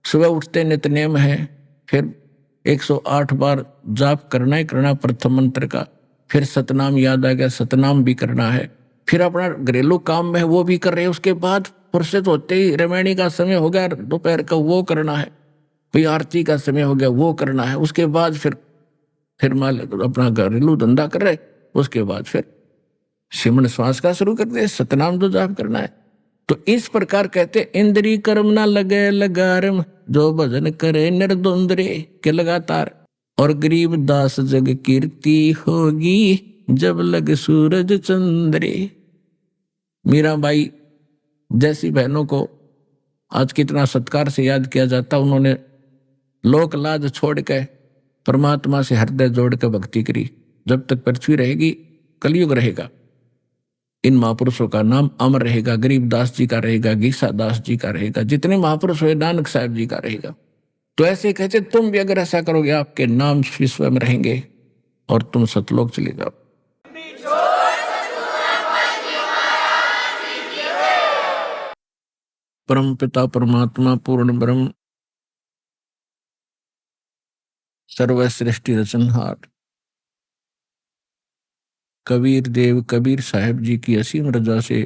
सुबह उठते नित्यनेम है, फिर 108 बार जाप करना ही करना प्रथम मंत्र का, फिर सतनाम याद आ गया, सतनाम भी करना है, फिर अपना घरेलू काम में वो भी कर रहे हैं। उसके बाद फुर्सत होते ही रामायणी का समय हो गया दोपहर का, वो करना है, कोई आरती का समय हो गया वो करना है। उसके बाद फिर मान अपना घरेलू धंधा कर रहे, उसके बाद फिर सिमरण श्वास का शुरू कर दे, सतनाम तो जाप करना है। तो इस प्रकार कहते इंद्री कर्म ना लगे लगारम, जो भजन करे निर्द्वंद्व के लगातार। और गरीब दास जग कीर्ति होगी, जब लग सूरज चंद्रे। मीराबाई जैसी बहनों को आज कितना सत्कार से याद किया जाता। उन्होंने लोक लाज छोड़ के परमात्मा से हृदय जोड़ के भक्ति करी। जब तक पृथ्वी रहेगी, कलयुग रहेगा, इन महापुरुषों का नाम अमर रहेगा। गरीबदास जी का रहेगा, गीसा दास जी का रहेगा, जितने महापुरुष हुए नानक साहब जी का रहेगा। तो ऐसे कहते तुम भी अगर ऐसा करोगे, आपके नाम विश्व में रहेंगे और तुम सतलोक चले जाओ। परम पिता परमात्मा पूर्ण ब्रह्म सर्व सृष्टि रचनहार कबीर देव कबीर साहब जी की असीम रजा से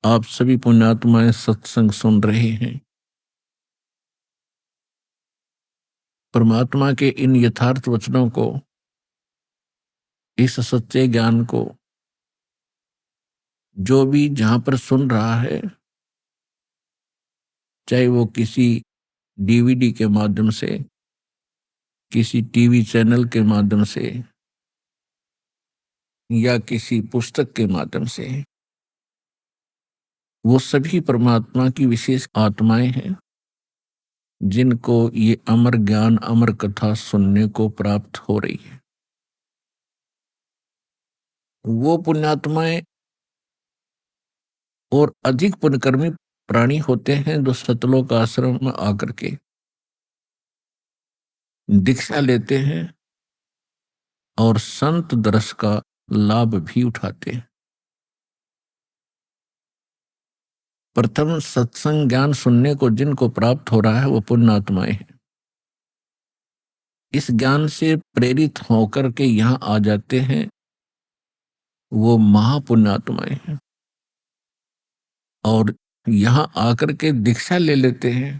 आप सभी पुण्यात्माएं सत्संग सुन रहे हैं। परमात्मा के इन यथार्थ वचनों को, इस सच्चे ज्ञान को जो भी जहां पर सुन रहा है, चाहे वो किसी डीवीडी के माध्यम से, किसी टीवी चैनल के माध्यम से या किसी पुस्तक के माध्यम से, वो सभी परमात्मा की विशेष आत्माएं हैं जिनको ये अमर ज्ञान अमर कथा सुनने को प्राप्त हो रही है। वो पुण्यात्माएं और अधिक पुण्यकर्मी प्राणी होते हैं जो सतलोक आश्रम में आकर के दीक्षा लेते हैं और संत दर्श का लाभ भी उठाते हैं। प्रथम सत्संग ज्ञान सुनने को जिनको प्राप्त हो रहा है वो पुण्यात्माएं हैं। इस ज्ञान से प्रेरित होकर के यहाँ आ जाते हैं वो महापुण्यात्माएं हैं, और यहाँ आकर के दीक्षा ले लेते हैं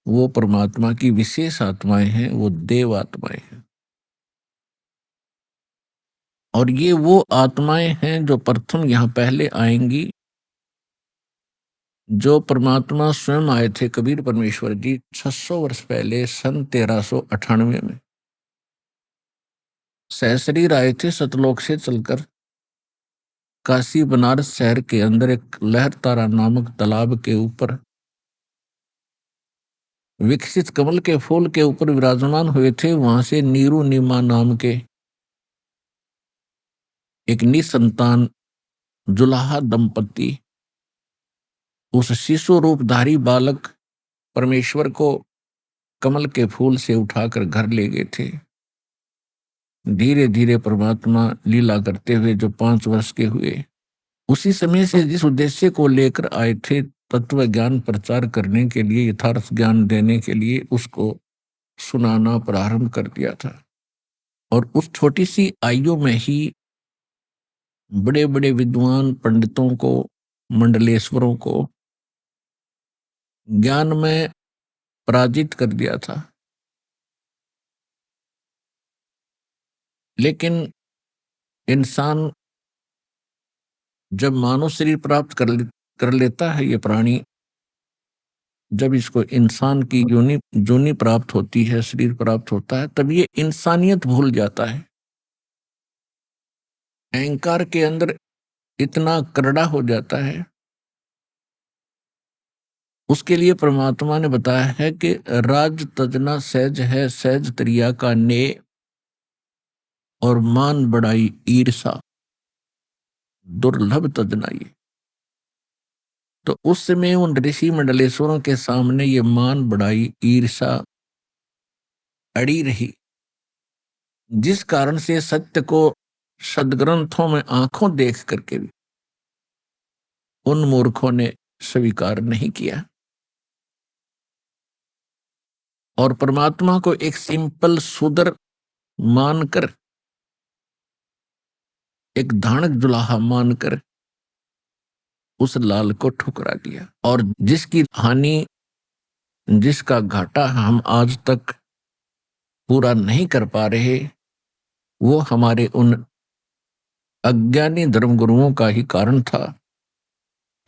वो परमात्मा की विशेष आत्माएं हैं, वो देव आत्माएं हैं। और ये वो आत्माएं हैं जो प्रथम यहाँ पहले आएंगी, जो परमात्मा स्वयं आए थे कबीर परमेश्वर जी 600 वर्ष पहले सन 1398 में सहशरीर आए थे सतलोक से चलकर काशी बनारस शहर के अंदर एक लहरतारा नामक तालाब के ऊपर विकसित कमल के फूल के ऊपर विराजमान हुए थे। वहां से नीरू नीमा नाम के एक निसंतान जुलाहा दंपति उस शिशु रूपधारी बालक परमेश्वर को कमल के फूल से उठाकर घर ले गए थे। धीरे धीरे परमात्मा लीला करते हुए जो 5 वर्ष के हुए, उसी समय से जिस उद्देश्य को लेकर आए थे तत्व ज्ञान प्रचार करने के लिए, यथार्थ ज्ञान देने के लिए, उसको सुनाना प्रारंभ कर दिया था। और उस छोटी सी आयु में ही बड़े बड़े विद्वान पंडितों को, मंडलेश्वरों को ज्ञान में पराजित कर दिया था। लेकिन इंसान जब मानव शरीर प्राप्त कर लेता है, ये प्राणी जब इसको इंसान की जोनी प्राप्त होती है, शरीर प्राप्त होता है, तब ये इंसानियत भूल जाता है। अहंकार के अंदर इतना करड़ा हो जाता है। उसके लिए परमात्मा ने बताया है कि राज तजना सहज है, सहज त्रिया का ने, और मान बढ़ाई ईर्षा दुर्लभ तजना ये। तो उस समय उन ऋषि मंडलेश्वरों के सामने ये मान बढ़ाई ईर्षा अड़ी रही, जिस कारण से सत्य को सदग्रंथों में आंखों देख करके भी उन मूर्खों ने स्वीकार नहीं किया और परमात्मा को एक सिंपल सुदर मानकर, एक धानक दुल्हा मानकर उस लाल को ठुकरा दिया। और जिसकी हानि, जिसका घाटा हम आज तक पूरा नहीं कर पा रहे, वो हमारे उन अज्ञानी धर्मगुरुओं का ही कारण था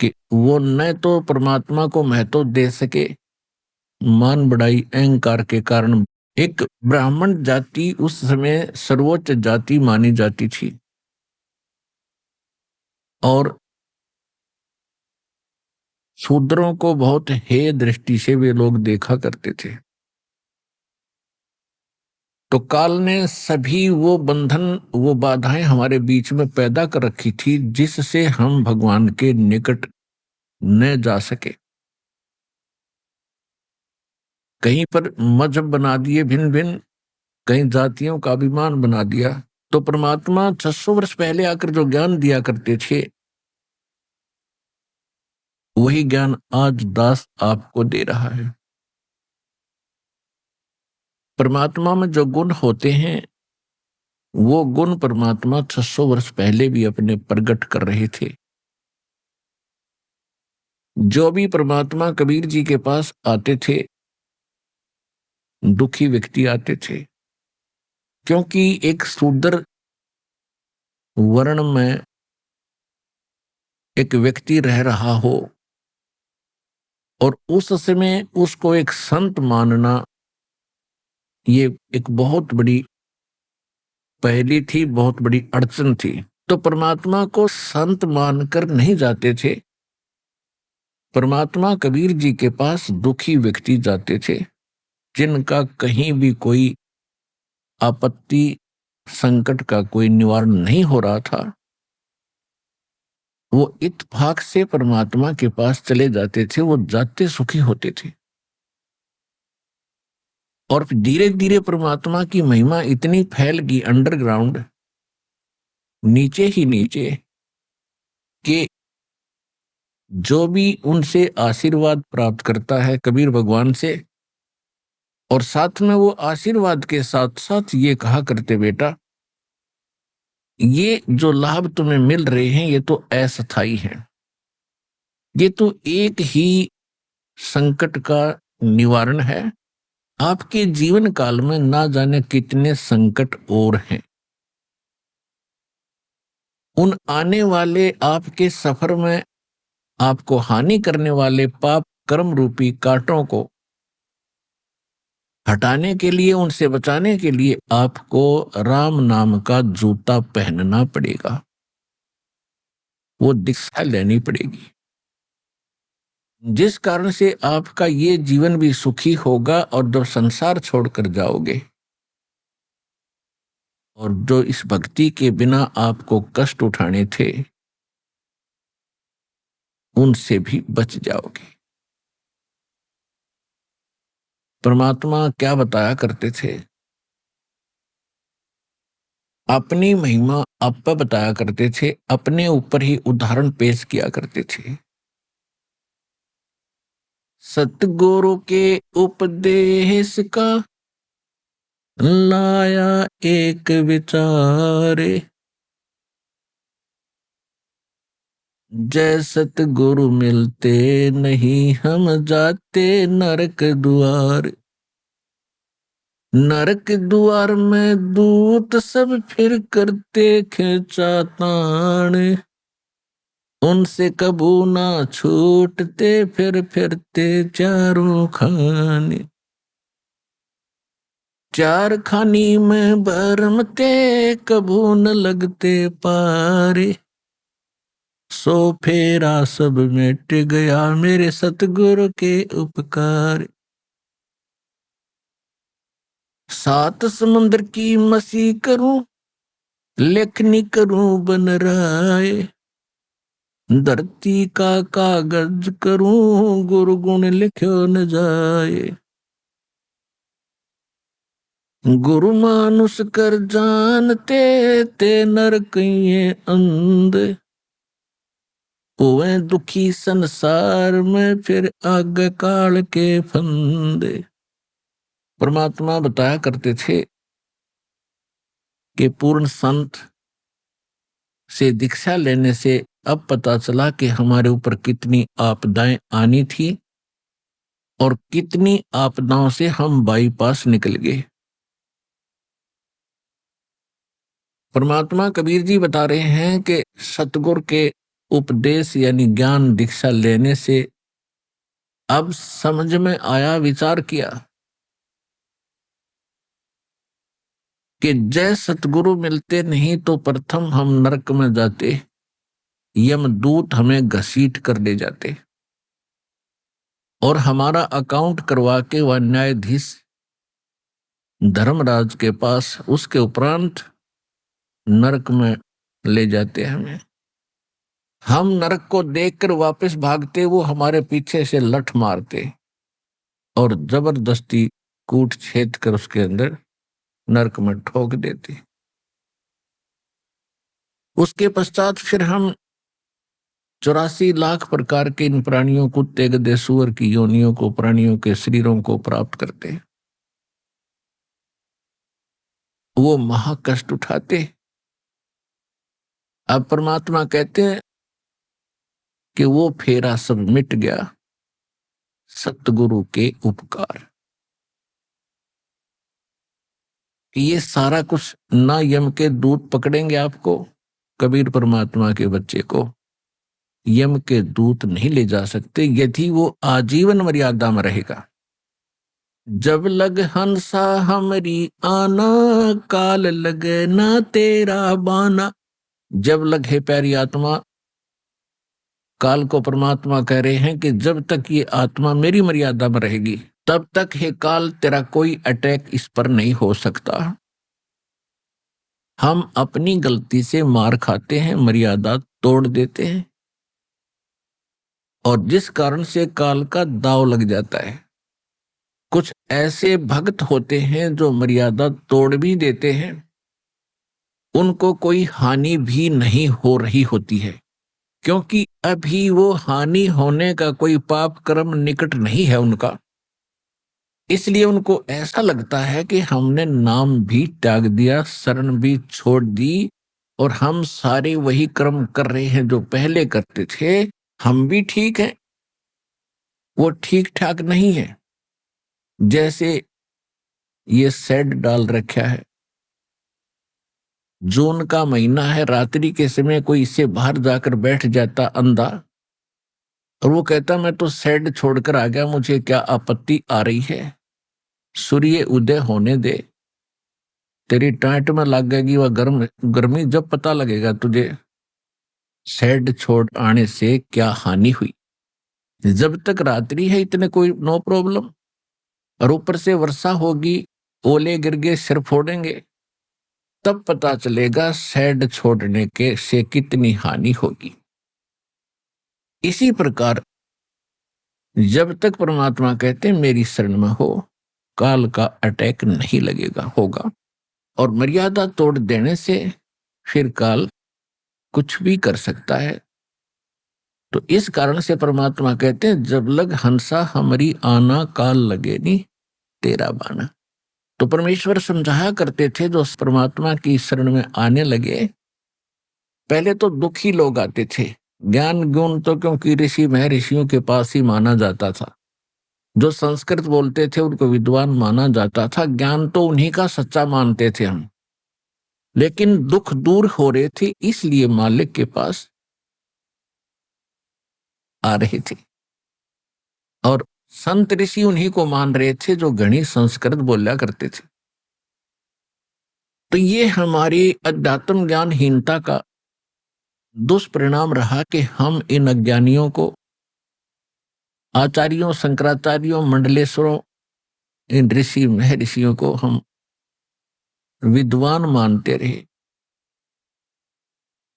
कि वो न तो परमात्मा को महत्व दे सके, मान बढ़ाई अहंकार के कारण। एक ब्राह्मण जाति उस समय सर्वोच्च जाति मानी जाती थी और शूद्रों को बहुत हेय दृष्टि से वे लोग देखा करते थे। तो काल ने सभी वो बंधन, वो बाधाएं हमारे बीच में पैदा कर रखी थी जिससे हम भगवान के निकट न जा सके। कहीं पर मजहब बना दिए भिन्न भिन्न, कहीं जातियों का अभिमान बना दिया। तो परमात्मा 600 वर्ष पहले आकर जो ज्ञान दिया करते थे, वही ज्ञान आज दास आपको दे रहा है। परमात्मा में जो गुण होते हैं, वो गुण परमात्मा 600 वर्ष पहले भी अपने प्रकट कर रहे थे। जो भी परमात्मा कबीर जी के पास आते थे, दुखी व्यक्ति आते थे, क्योंकि एक शूद्र वर्ण में एक व्यक्ति रह रहा हो और उस समय उसको एक संत मानना, ये एक बहुत बड़ी पहेली थी, बहुत बड़ी अड़चन थी। तो परमात्मा को संत मानकर नहीं जाते थे। परमात्मा कबीर जी के पास दुखी व्यक्ति जाते थे, जिनका कहीं भी कोई आपत्ति, संकट का कोई निवारण नहीं हो रहा था। वो इत्तेफाक से परमात्मा के पास चले जाते थे, वो जाते सुखी होते थे। और धीरे धीरे परमात्मा की महिमा इतनी फैल गई अंडरग्राउंड, नीचे ही नीचे, कि जो भी उनसे आशीर्वाद प्राप्त करता है कबीर भगवान से, और साथ में वो आशीर्वाद के साथ साथ ये कहा करते, बेटा ये जो लाभ तुम्हें मिल रहे हैं ये तो अस्थायी है, ये तो एक ही संकट का निवारण है। आपके जीवन काल में ना जाने कितने संकट और हैं। उन आने वाले आपके सफर में आपको हानि करने वाले पाप कर्म रूपी कांटों को हटाने के लिए, उनसे बचाने के लिए आपको राम नाम का जूता पहनना पड़ेगा, वो दीक्षा लेनी पड़ेगी, जिस कारण से आपका ये जीवन भी सुखी होगा। और जब संसार छोड़कर जाओगे और जो इस भक्ति के बिना आपको कष्ट उठाने थे, उनसे भी बच जाओगे। परमात्मा क्या बताया करते थे, अपनी महिमा आप पर बताया करते थे, अपने ऊपर ही उदाहरण पेश किया करते थे। सतगुरु के उपदेश का लाया एक विचारे, जय सतगुरु मिलते नहीं हम जाते नरक द्वार। नरक द्वार में दूत सब फिर करते खिंचातान, उनसे कबू ना छूटते फिर फिरते चारों खाने। चार खानी में भरमते कबू न लगते पारे, सो फेरा सब मिट गया मेरे सतगुरु के उपकार। सात समुद्र की मसी करूं, लेखनी करूं बन राय, धरती का कागज करूं गुरु गुण लिखो न जाए। गुरु मानुष कर जानते ते नर कहिए अंध, होवे दुखी संसार में फिर आगे काल के फंदे। परमात्मा बताया करते थे कि पूर्ण संत से दीक्षा लेने से अब पता चला कि हमारे ऊपर कितनी आपदाएं आनी थी और कितनी आपदाओं से हम बाईपास निकल गए। परमात्मा कबीर जी बता रहे हैं कि सतगुरु के उपदेश यानी ज्ञान दीक्षा लेने से अब समझ में आया, विचार किया कि जय सतगुरु मिलते नहीं तो प्रथम हम नरक में जाते, यमदूत हमें घसीट कर ले जाते और हमारा अकाउंट करवा के वह न्यायाधीश धर्मराज के पास, उसके उपरांत नरक में ले जाते हमें। हम नरक को देखकर वापस भागते, वो हमारे पीछे से लठ मारते और जबरदस्ती कूट छेद कर उसके अंदर नरक में ठोक देते। उसके पश्चात फिर हम 84 लाख प्रकार के इन प्राणियों, कुत्ते गधे सूअर की योनियों को, प्राणियों के शरीरों को प्राप्त करते, वो महाकष्ट उठाते। अब परमात्मा कहते हैं कि वो फेरा सब मिट गया सतगुरु के उपकार। ये सारा कुछ ना यम के दूत पकड़ेंगे आपको, कबीर परमात्मा के बच्चे को यम के दूत नहीं ले जा सकते यदि वो आजीवन मर्यादा में रहेगा। जब लग हंसा हमरी आना, काल लगे ना तेरा बाना। जब लग, हे प्यारी आत्मा, काल को परमात्मा कह रहे हैं कि जब तक ये आत्मा मेरी मर्यादा में रहेगी तब तक हे काल तेरा कोई अटैक इस पर नहीं हो सकता। हम अपनी गलती से मार खाते हैं, मर्यादा तोड़ देते हैं और जिस कारण से काल का दाव लग जाता है। कुछ ऐसे भक्त होते हैं जो मर्यादा तोड़ भी देते हैं, उनको कोई हानि भी नहीं हो रही होती है क्योंकि अभी वो हानि होने का कोई पाप कर्म निकट नहीं है उनका। इसलिए उनको ऐसा लगता है कि हमने नाम भी त्याग दिया, शरण भी छोड़ दी और हम सारे वही कर्म कर रहे हैं जो पहले करते थे, हम भी ठीक हैं। वो ठीक ठाक नहीं है। जैसे ये शेड डाल रखा है, जून का महीना है, रात्रि के समय कोई इससे बाहर जाकर बैठ जाता अंधा और वो कहता मैं तो शेड छोड़कर आ गया, मुझे क्या आपत्ति आ रही है, सूर्य उदय होने दे, तेरी टांट में लगेगी वह गर्मी, जब पता लगेगा तुझे शेड छोड़ आने से क्या हानि हुई। जब तक रात्रि है इतने कोई नो प्रॉब्लम, और ऊपर से वर्षा होगी, ओले गिर गए, सिर फोड़ेंगे, तब पता चलेगा शेड छोड़ने के से कितनी हानि होगी। इसी प्रकार जब तक परमात्मा कहते हैं मेरी शरण में हो, काल का अटैक नहीं लगेगा होगा, और मर्यादा तोड़ देने से फिर काल कुछ भी कर सकता है। तो इस कारण से परमात्मा कहते हैं जब लग हंसा हमारी आना, काल लगे नी तेरा बाना। तो परमेश्वर समझाया करते थे जो परमात्मा की शरण में आने लगे, पहले तो दुखी लोग आते थे। ज्ञान गुण तो क्योंकि ऋषि महर्षियों के पास ही माना जाता था, जो संस्कृत बोलते थे उनको विद्वान माना जाता था, ज्ञान तो उन्हीं का सच्चा मानते थे हम। लेकिन दुख दूर हो रहे थे इसलिए मालिक के पास आ रहे थे, और संत ऋषि उन्हीं को मान रहे थे जो घनी संस्कृत बोला करते थे। तो ये हमारी अध्यात्म ज्ञानहीनता का दुष्परिणाम रहा कि हम इन अज्ञानियों को, आचार्यों, शंकराचार्यों, मंडलेश्वरों, इन ऋषि महर्षियों को हम विद्वान मानते रहे,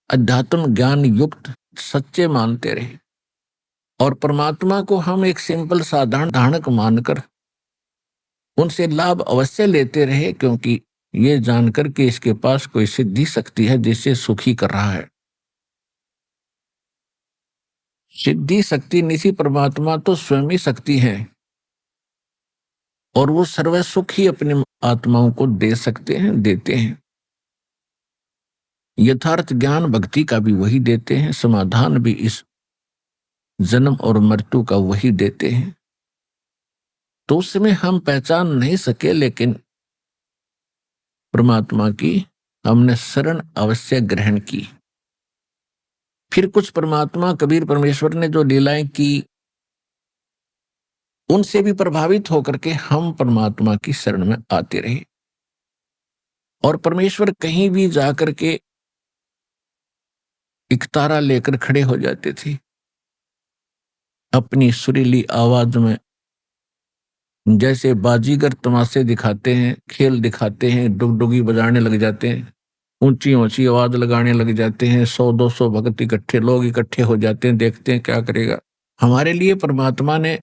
अध्यात्म ज्ञान युक्त सच्चे मानते रहे, और परमात्मा को हम एक सिंपल साधारण धारणक मानकर उनसे लाभ अवश्य लेते रहे, क्योंकि ये जानकर कि इसके पास कोई सिद्धि शक्ति है जिससे सुखी कर रहा है। सिद्धि शक्ति निधि परमात्मा तो स्वयं ही शक्ति है और वो सर्व सुख ही अपने आत्माओं को दे सकते हैं, देते हैं। यथार्थ ज्ञान भक्ति का भी वही देते हैं, समाधान भी इस जन्म और मृत्यु का वही देते हैं। तो उस समय हम पहचान नहीं सके, लेकिन परमात्मा की हमने शरण अवश्य ग्रहण की। फिर कुछ परमात्मा कबीर परमेश्वर ने जो लीलाएं की, उनसे भी प्रभावित होकर के हम परमात्मा की शरण में आते रहे। और परमेश्वर कहीं भी जाकर के एक तारा लेकर खड़े हो जाते थे, अपनी सुरीली आवाज में, जैसे बाजीगर तमाशे दिखाते हैं, खेल दिखाते हैं, डुगडुगी बजाने लग जाते हैं, ऊंची ऊंची आवाज लगाने लग जाते हैं, 100-200 भक्त इकट्ठे, लोग इकट्ठे हो जाते हैं, देखते हैं क्या करेगा। हमारे लिए परमात्मा ने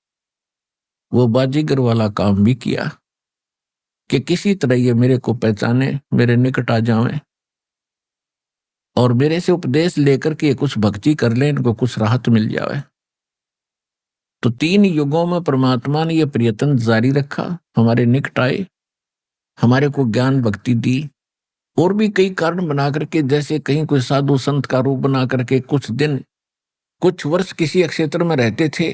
वो बाजीगर वाला काम भी किया कि किसी तरह ये मेरे को पहचाने, मेरे निकट आ जाएं और मेरे से उपदेश लेकर के कुछ भक्ति कर लें, इनको कुछ राहत मिल जाए। तो 3 युगों में परमात्मा ने यह प्रयत्न जारी रखा, हमारे निकट आए, हमारे को ज्ञान भक्ति दी। और भी कई कारण बना करके, जैसे कहीं कोई साधु संत का रूप बना करके कुछ दिन, कुछ वर्ष किसी क्षेत्र में रहते थे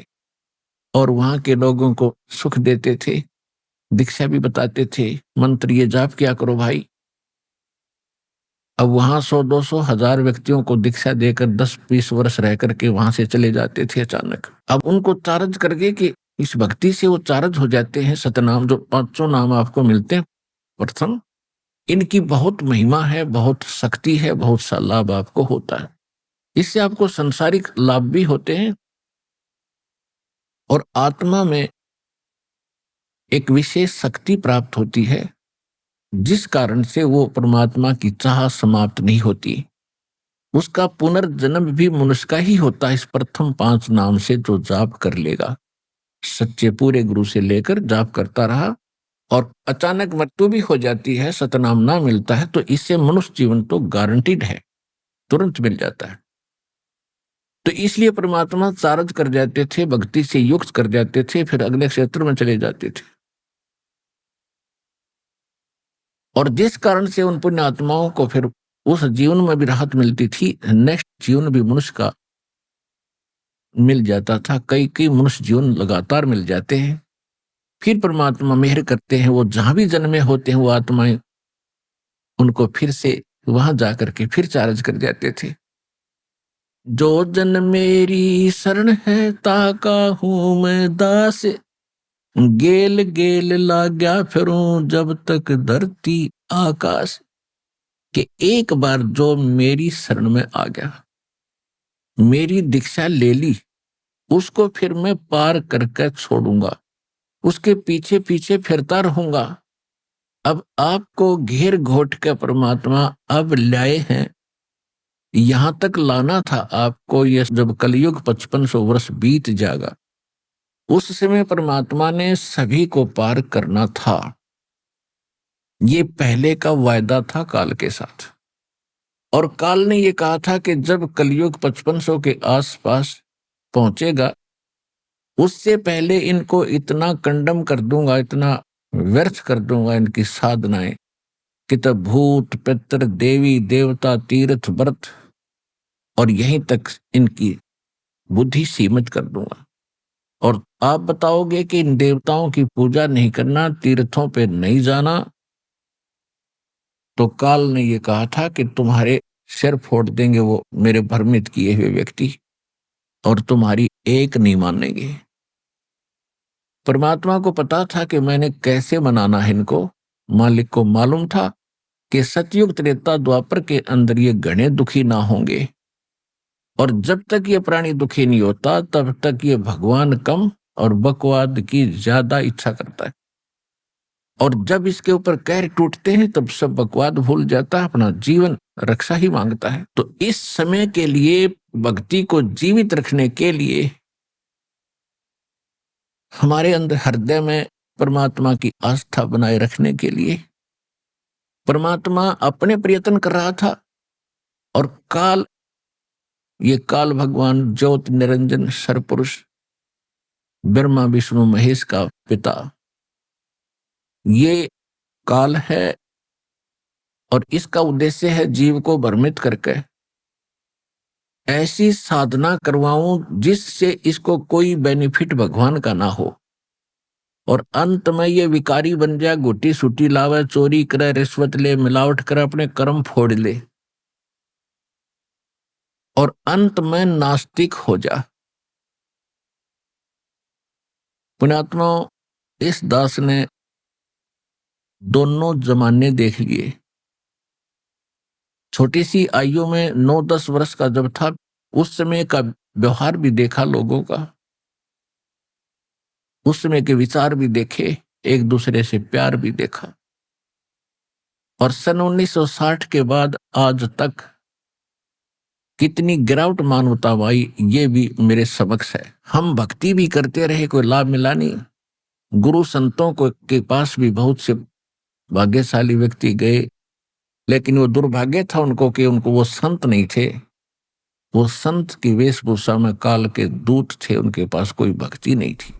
और वहां के लोगों को सुख देते थे, दीक्षा भी बताते थे, मंत्र ये जाप क्या करो भाई। अब वहां 100-200 हजार व्यक्तियों को दीक्षा देकर 10-20 वर्ष रह करके वहां से चले जाते थे अचानक। अब उनको चार्ज करके कि इस भक्ति से वो चार्ज हो जाते हैं, सतनाम जो 500 नाम आपको मिलते हैं प्रथम, इनकी बहुत महिमा है, बहुत शक्ति है, बहुत सा लाभ आपको होता है। इससे आपको संसारिक लाभ भी होते हैं और आत्मा में एक विशेष शक्ति प्राप्त होती है, जिस कारण से वो परमात्मा की चाह समाप्त नहीं होती। उसका पुनर्जन्म भी मनुष्य का ही होता है इस प्रथम 5 नाम से जो जाप कर लेगा। सच्चे पूरे गुरु से लेकर जाप करता रहा और अचानक मृत्यु भी हो जाती है, सतनाम ना मिलता है, तो इससे मनुष्य जीवन तो गारंटीड है, तुरंत मिल जाता है। तो इसलिए परमात्मा चार्ज कर जाते थे, भक्ति से युक्त कर जाते थे, फिर अगले क्षेत्र में चले जाते थे। और जिस कारण से उन पुण्य आत्माओं को फिर उस जीवन में भी राहत मिलती थी, नेक्स्ट जीवन भी मनुष्य का मिल जाता था। कई कई मनुष्य जीवन लगातार मिल जाते हैं। फिर परमात्मा मेहर करते हैं, वो जहां भी जन्मे होते हैं वो आत्माएं उनको फिर से वहां जाकर के फिर चार्ज कर जाते थे। जो जन मेरी शरण है ताका हूं मैं दास, गेल गेल लाग्या फिरूं जब तक धरती आकाश। कि एक बार जो मेरी शरण में आ गया, मेरी दीक्षा ले ली, उसको फिर मैं पार करके छोड़ूंगा, उसके पीछे पीछे फिरता रहूंगा। अब आपको घेर घोट के परमात्मा अब लाए हैं, यहां तक लाना था आपको। ये जब कलयुग 5500 वर्ष बीत जाएगा, उस समय परमात्मा ने सभी को पार करना था। ये पहले का वायदा था काल के साथ। और काल ने ये कहा था कि जब कलयुग 5500 के आसपास पहुंचेगा, उससे पहले इनको इतना कंडम कर दूंगा, इतना व्यर्थ कर दूंगा इनकी साधनाएं, कि तब भूत पितर देवी देवता तीर्थ व्रत और यहीं तक इनकी बुद्धि सीमित कर दूंगा। और आप बताओगे कि इन देवताओं की पूजा नहीं करना, तीर्थों पे नहीं जाना, तो काल ने ये कहा था कि तुम्हारे सिर फोड़ देंगे वो मेरे भ्रमित किए हुए व्यक्ति, और तुम्हारी एक नहीं मानेंगे। परमात्मा को पता था कि मैंने कैसे मनाना है इनको। मालिक को मालूम था कि सतयुग त्रेता द्वापर के अंदर ये घने दुखी ना होंगे, और जब तक ये प्राणी दुखी नहीं होता तब तक ये भगवान कम और बकवाद की ज्यादा इच्छा करता है। और जब इसके ऊपर कहर टूटते हैं तब सब बकवाद भूल जाता है, अपना जीवन रक्षा ही मांगता है। तो इस समय के लिए, भक्ति को जीवित रखने के लिए, हमारे अंदर हृदय में परमात्मा की आस्था बनाए रखने के लिए परमात्मा अपने प्रयत्न कर रहा था, और काल ये काल भगवान ज्योत निरंजन सरपुरुष ब्रह्मा विष्णु महेश का पिता ये काल है और इसका उद्देश्य है जीव को भ्रमित करके ऐसी साधना करवाऊं जिससे इसको कोई बेनिफिट भगवान का ना हो और अंत में ये विकारी बन जाए, गुटी सुटी लावे, चोरी करे, रिश्वत ले, मिलावट करे, अपने कर्म फोड़ ले और अंत में नास्तिक हो जा। पुण्यात्मा, इस दास ने दोनों जमाने देख लिए। छोटी सी आयु में 9-10 वर्ष का जब था, उस समय का व्यवहार भी देखा लोगों का, उस समय के विचार भी देखे, एक दूसरे से प्यार भी देखा और सन 1960 के बाद आज तक कितनी गिरावट मानवता आई ये भी मेरे समक्ष है। हम भक्ति भी करते रहे, कोई लाभ मिला नहीं। गुरु संतों को के पास भी बहुत से भाग्यशाली व्यक्ति गए, लेकिन वो दुर्भाग्य था उनको कि उनको वो संत नहीं थे। वो संत की वेशभूषा में काल के दूत थे, उनके पास कोई भक्ति नहीं थी।